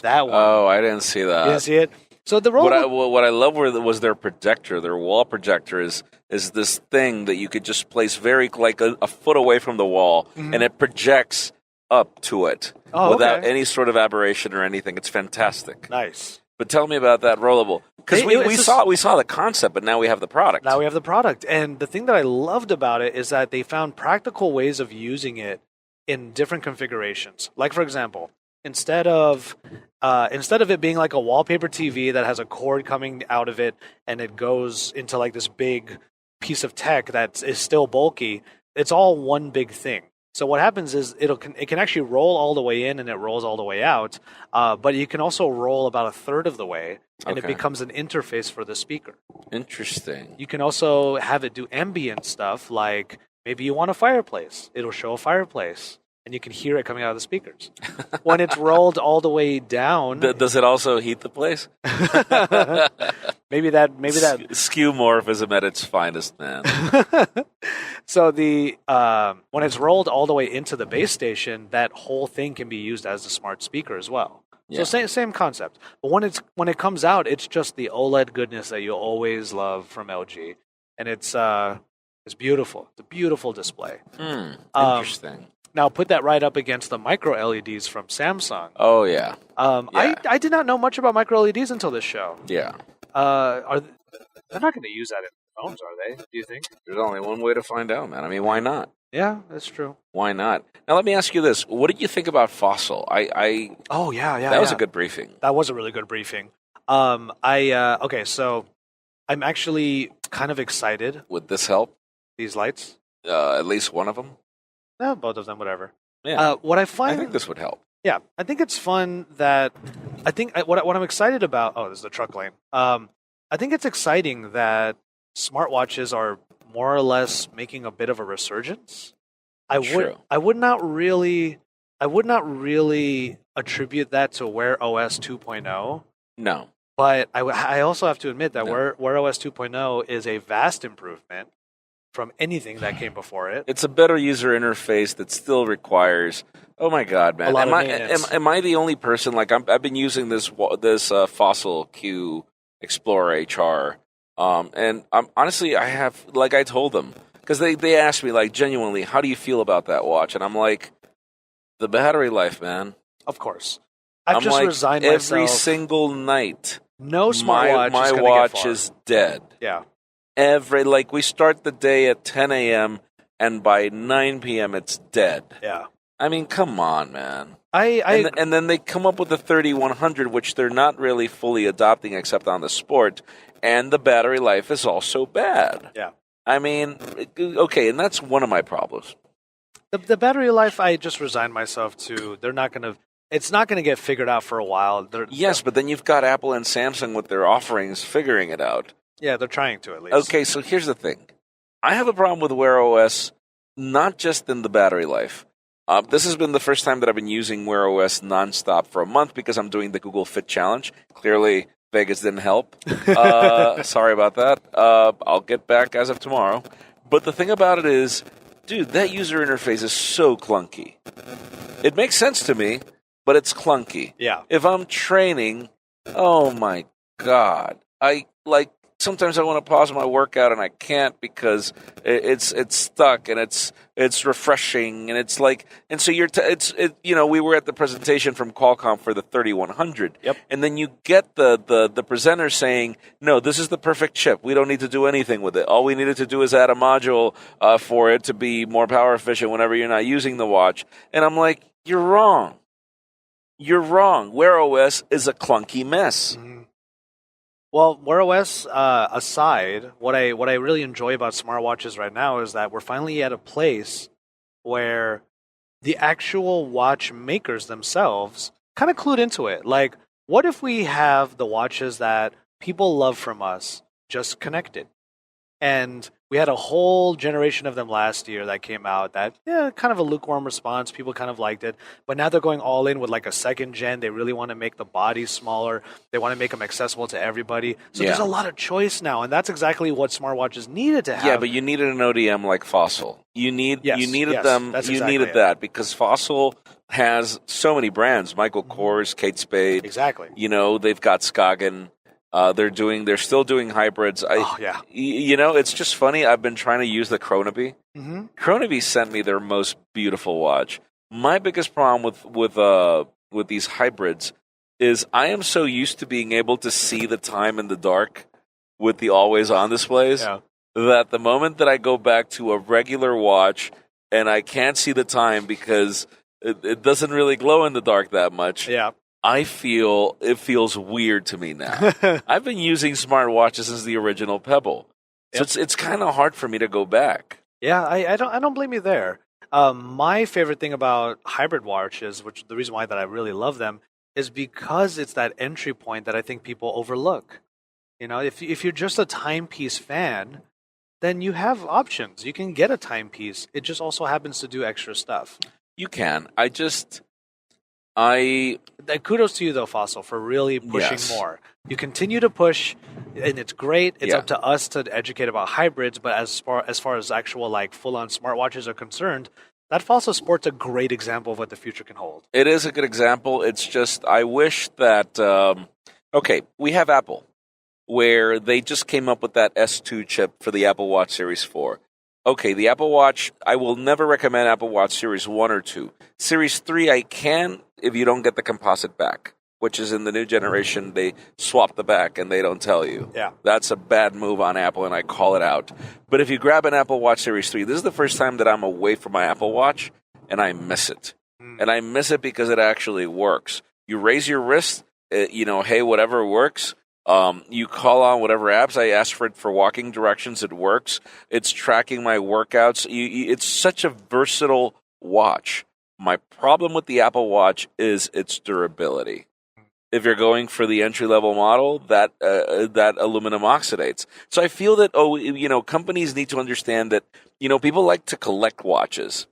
that one. Oh, I didn't see that. You didn't see it? So the rollable... What I love was their projector. Their wall projector is this thing that you could just place very like a foot away from the wall, and it projects up to it without any sort of aberration or anything. It's fantastic. Nice. But tell me about that rollable, because we saw the concept, but now we have the product. Now we have the product, and the thing that I loved about it is that they found practical ways of using it in different configurations. Like, for example, instead of it being like a wallpaper TV that has a cord coming out of it and it goes into like this big piece of tech that is still bulky, it's all one big thing. So what happens is it can actually roll all the way in and it rolls all the way out, but you can also roll about a third of the way, and it becomes an interface for the speaker. Interesting. You can also have it do ambient stuff, like maybe you want a fireplace. It'll show a fireplace, and you can hear it coming out of the speakers. When it's rolled all the way down... Does it also heat the place? maybe that... Skewmorphism at its finest, man. So when it's rolled all the way into the base station, that whole thing can be used as a smart speaker as well. Yeah. So same concept. But when it comes out, it's just the OLED goodness that you always love from LG. And it's beautiful. It's a beautiful display. Interesting. Now, put that right up against the micro LEDs from Samsung. Oh, yeah. I did not know much about micro LEDs until this show. Yeah. They're not going to use that in phones, are they? Do you think? There's only one way to find out, man. I mean, why not? Yeah, that's true. Why not? Now, let me ask you this. What did you think about Fossil? Oh, yeah. That was a good briefing. That was a really good briefing. Okay, so I'm actually kind of excited. Would this help? These lights? At least one of them? No, both of them, whatever. Yeah. What I find... I think this would help. Yeah, I think it's fun that... what I'm excited about... Oh, this is the truck lane. I think it's exciting that smartwatches are more or less making a bit of a resurgence. I would not really attribute that to Wear OS 2.0. No. But I also have to admit that No. Wear OS 2.0 is a vast improvement from anything that came before it. It's a better user interface that still requires. Oh my God, man! A lot Am of I maintenance. am I the only person? Like I've been using this Fossil Q Explorer HR, and honestly, I have, like I told them, because they asked me, like, genuinely, how do you feel about that watch? And I'm like, the battery life, man. Of course. I've I'm just like, resigned every myself. single night, No smartwatch my is going to get watch far. is dead. Yeah. Like, we start the day at 10 a.m. and by 9 p.m. it's dead. Yeah. I mean, come on, man. I And then they come up with the 3100, which they're not really fully adopting except on the sport, and the battery life is also bad. Yeah. I mean, okay, and that's one of my problems. The battery life, I just resigned myself to. They're not going to. It's not going to get figured out for a while. Yes, but then you've got Apple and Samsung with their offerings figuring it out. Yeah, they're trying to at least. Okay, so here's the thing. I have a problem with Wear OS, not just in the battery life. This has been the first time that I've been using Wear OS nonstop for a month because I'm doing the Google Fit Challenge. Clearly, Vegas didn't help. Sorry about that. I'll get back as of tomorrow. But the thing about it is, dude, that user interface is so clunky. It makes sense to me, but it's clunky. Yeah. If I'm training, oh my God. Sometimes I want to pause my workout and I can't because it's stuck and it's refreshing and it's like, and so we were at the presentation from Qualcomm for the 3100. Yep. And then you get the presenter saying, no, this is the perfect chip. We don't need to do anything with it. All we needed to do is add a module for it to be more power efficient whenever you're not using the watch. And I'm like, you're wrong. You're wrong. Wear OS is a clunky mess. Mm-hmm. Well, Wear OS aside, what I really enjoy about smartwatches right now is that we're finally at a place where the actual watch makers themselves kind of clued into it. Like, what if we have the watches that people love from us just connected? And we had a whole generation of them last year that came out that, kind of a lukewarm response. People kind of liked it. But now they're going all in with like a second gen. They really want to make the bodies smaller. They want to make them accessible to everybody. So there's a lot of choice now. And that's exactly what smartwatches needed to have. Yeah, but you needed an ODM like Fossil. You needed them. That's You exactly needed that because Fossil has so many brands. Michael Kors, Kate Spade. Exactly. They've got Skagen. They're still doing hybrids. It's just funny. I've been trying to use the Chronobee. Mm-hmm. Chronobee sent me their most beautiful watch. My biggest problem with these hybrids is I am so used to being able to see the time in the dark with the always on displays that the moment that I go back to a regular watch and I can't see the time because it doesn't really glow in the dark that much. Yeah. I feel it feels weird to me now. I've been using smartwatches since the original Pebble, so it's kind of hard for me to go back. Yeah, I don't blame you there. My favorite thing about hybrid watches, which the reason why that I really love them, is because it's that entry point that I think people overlook. If you're just a timepiece fan, then you have options. You can get a timepiece. It just also happens to do extra stuff. You can. Kudos to you though, Fossil, for really pushing more. You continue to push, and it's great. It's up to us to educate about hybrids, but as far as actual like full-on smartwatches are concerned, that Fossil Sport's a great example of what the future can hold. It is a good example. It's just I wish that we have Apple, where they just came up with that S2 chip for the Apple Watch Series 4. Okay, the Apple Watch, I will never recommend Apple Watch Series 1 or 2. Series 3 I can if you don't get the composite back, which is in the new generation, they swap the back and they don't tell you. Yeah. That's a bad move on Apple and I call it out. But if you grab an Apple Watch Series 3, this is the first time that I'm away from my Apple Watch and I miss it. And I miss it because it actually works. You raise your wrist, hey, whatever works. You call on whatever apps. I ask for it for walking directions. It works. It's tracking my workouts. It's such a versatile watch. My problem with the Apple Watch is its durability. If you're going for the entry-level model, that aluminum oxidates. So I feel that, companies need to understand that, people like to collect watches.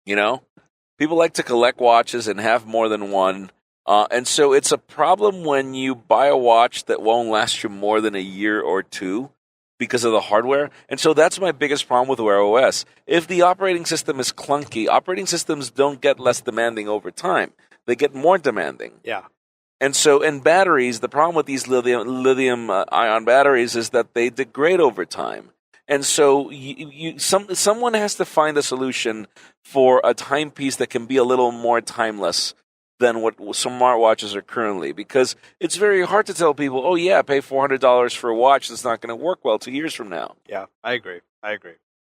People like to collect watches and have more than one. And so it's a problem when you buy a watch that won't last you more than a year or two because of the hardware. And so that's my biggest problem with Wear OS. If the operating system is clunky, operating systems don't get less demanding over time. They get more demanding. Yeah. And so in batteries, the problem with these lithium ion batteries is that they degrade over time. And so someone has to find a solution for a timepiece that can be a little more timeless than what smartwatches are currently, because it's very hard to tell people, oh yeah, pay $400 for a watch that's not going to work well 2 years from now. Yeah, I agree.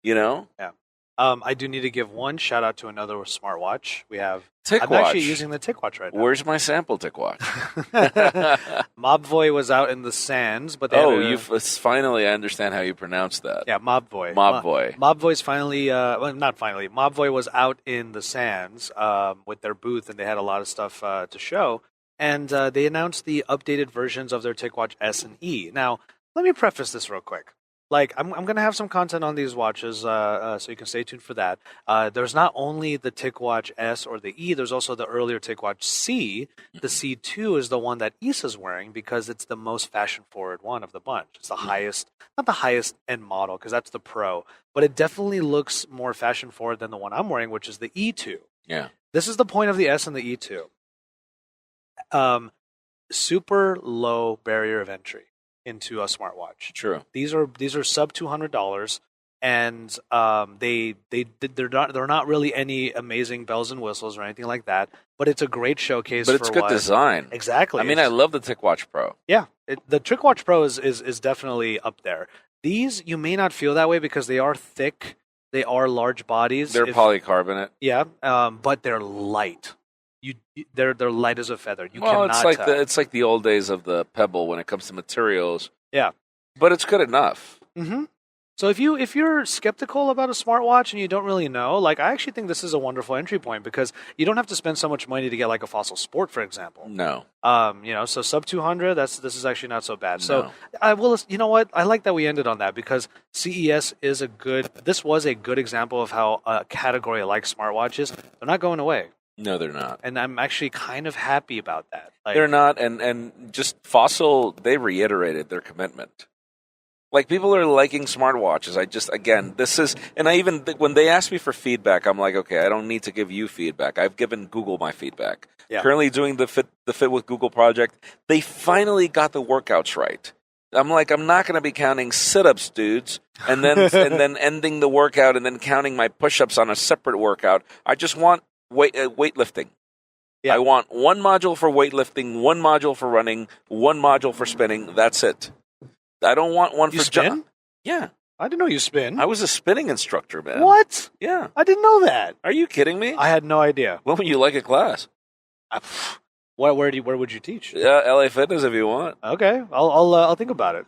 You know? Yeah. I do need to give one shout out to another smartwatch. We have TicWatch. I'm actually using the TicWatch right now. Where's my sample TicWatch? Mobvoi was out in the sands, but they finally I understand how you pronounce that. Yeah, Mobvoi. Mobvoi's finally, not finally. Mobvoi was out in the sands with their booth, and they had a lot of stuff to show. And they announced the updated versions of their TicWatch S and E. Now, let me preface this real quick. Like, I'm going to have some content on these watches, so you can stay tuned for that. There's not only the TicWatch S or the E, there's also the earlier TicWatch C. The C2 is the one that Issa's wearing because it's the most fashion-forward one of the bunch. It's the highest, not the highest end model, because that's the Pro, but it definitely looks more fashion-forward than the one I'm wearing, which is the E2. Yeah. This is the point of the S and the E2. Super low barrier of entry into a smartwatch. True. These are sub $200, and they're not really any amazing bells and whistles or anything like that. But it's a great showcase. But it's good design. Exactly. I mean, I love the TicWatch Pro. Yeah, the TicWatch Pro is definitely up there. These you may not feel that way because they are thick. They are large bodies. They're polycarbonate. Yeah, but they're light. They're light as a feather. It's like the old days of the Pebble when it comes to materials. Yeah, but it's good enough. Mm-hmm. So if you're skeptical about a smartwatch and you don't really know, like, I actually think this is a wonderful entry point because you don't have to spend so much money to get like a Fossil Sport, for example. No. So sub 200. This is actually not so bad. So I will. You know what? I like that we ended on that because CES This was a good example of how a category like smartwatches, they're not going away. No, they're not. And I'm actually kind of happy about that. They're not, and just Fossil, they reiterated their commitment. Like, people are liking smartwatches. When they ask me for feedback, I'm like, okay, I don't need to give you feedback. I've given Google my feedback. Yeah. Currently doing the Fit with Google project. They finally got the workouts right. I'm like, I'm not going to be counting sit-ups, dudes, and then ending the workout and then counting my push-ups on a separate workout. I just want weightlifting. Yeah. I want one module for weightlifting, one module for running, one module for spinning. That's it. I don't want one for spin. Yeah, I didn't know you spin. I was a spinning instructor, man. What? Yeah, I didn't know that. Are you kidding me? I had no idea. When would you like a class? Where would you teach? LA Fitness if you want. Okay, I'll think about it.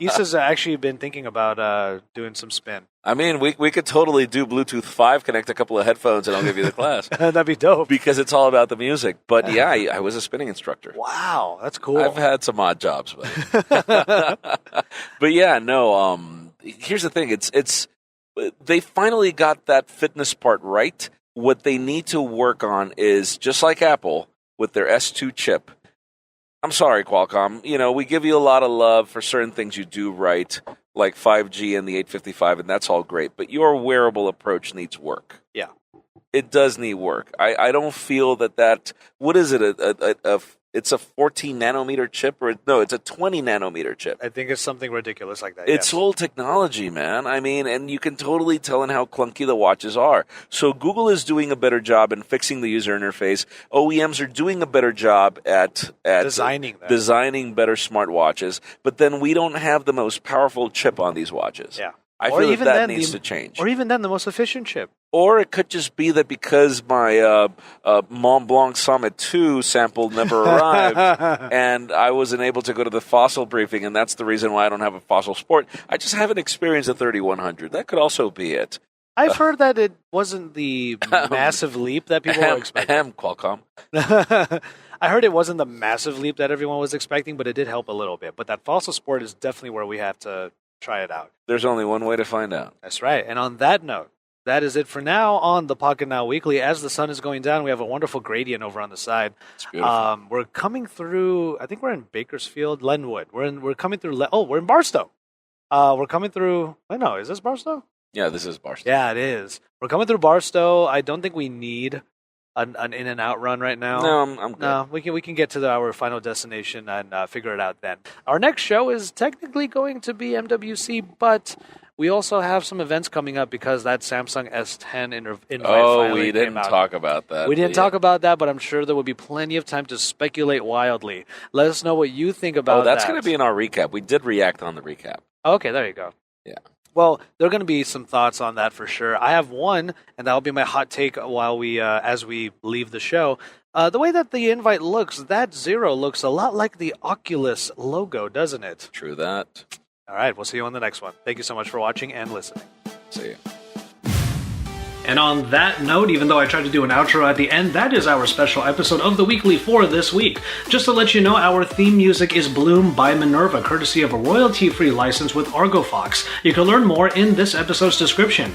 Issa's actually been thinking about doing some spin. I mean, we could totally do Bluetooth 5, connect a couple of headphones, and I'll give you the class. That'd be dope. Because it's all about the music. But yeah, I was a spinning instructor. Wow, that's cool. I've had some odd jobs, but but yeah, no. Here's the thing: it's they finally got that fitness part right. What they need to work on is just like Apple with their S2 chip. I'm sorry, Qualcomm. We give you a lot of love for certain things you do right, like 5G and the 855, and that's all great. But your wearable approach needs work. Yeah. It does need work. I don't feel that what is it? It's a 14 nanometer chip, or no, it's a 20 nanometer chip. I think it's something ridiculous like that. It's old technology, man. I mean, and you can totally tell in how clunky the watches are. So Google is doing a better job in fixing the user interface. OEMs are doing a better job at designing better smartwatches. But then we don't have the most powerful chip on these watches. Yeah. I feel that needs to change. Or even then, the most efficient chip. Or it could just be that because my Mont Blanc Summit 2 sample never arrived and I wasn't able to go to the Fossil briefing, and that's the reason why I don't have a Fossil Sport. I just haven't experienced a 3100. That could also be it. I've heard that it wasn't the massive leap that people were expecting. Qualcomm. I heard it wasn't the massive leap that everyone was expecting, but it did help a little bit. But that Fossil Sport is definitely where we have to try it out. There's only one way to find out. That's right. And on that note, that is it for now on the Pocketnow Weekly. As the sun is going down, we have a wonderful gradient over on the side. It's beautiful. We're coming through. I think we're in Bakersfield, Lenwood. We're coming through. We're in Barstow. We're coming through. I know. Is this Barstow? Yeah, this is Barstow. Yeah, it is. We're coming through Barstow. I don't think we need an in and out run right now. No, I'm good. No, we can get to our final destination and figure it out then. Our next show is technically going to be MWC, but we also have some events coming up because that Samsung S10 invite finally we didn't came out. talk about that. We didn't talk about that, but I'm sure there will be plenty of time to speculate wildly. Let us know what you think about that. that's going to be in our recap. We did react on the recap. Okay, there you go. Yeah. Well, there are going to be some thoughts on that for sure. I have one, and that will be my hot take while we, as we leave the show. The way that the invite looks, that Zero looks a lot like the Oculus logo, doesn't it? True that. All right, we'll see you on the next one. Thank you so much for watching and listening. See you. And on that note, even though I tried to do an outro at the end, that is our special episode of the Weekly for this week. Just to let you know, our theme music is Bloom by Minerva, courtesy of a royalty-free license with Argofox. You can learn more in this episode's description.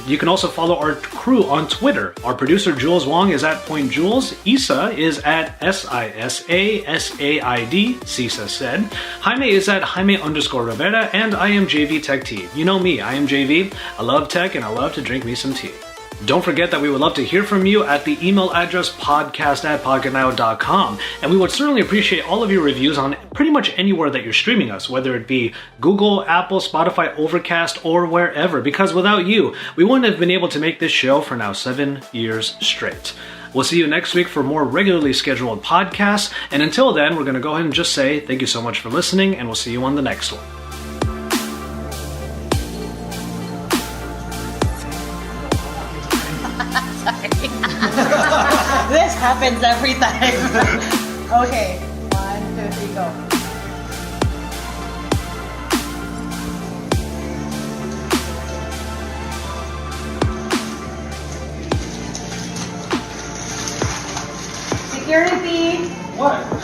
You can also follow our crew on Twitter. Our producer Jules Wong is at Point Jules. Isa is at SISASAID, Cisa said. Jaime is at Jaime_Rivera, and I am JV Tech Tea. You know me, I am JV. I love tech and I love to drink me some tea. Don't forget that we would love to hear from you at the email address podcast@pocketnow.com, and we would certainly appreciate all of your reviews on pretty much anywhere that you're streaming us, whether it be Google, Apple, Spotify, Overcast, or wherever, because without you, we wouldn't have been able to make this show for now 7 years straight. We'll see you next week for more regularly scheduled podcasts, and until then, we're going to go ahead and just say thank you so much for listening, and we'll see you on the next one. This happens every time. Okay, 1, 2, 3, go. Security. What?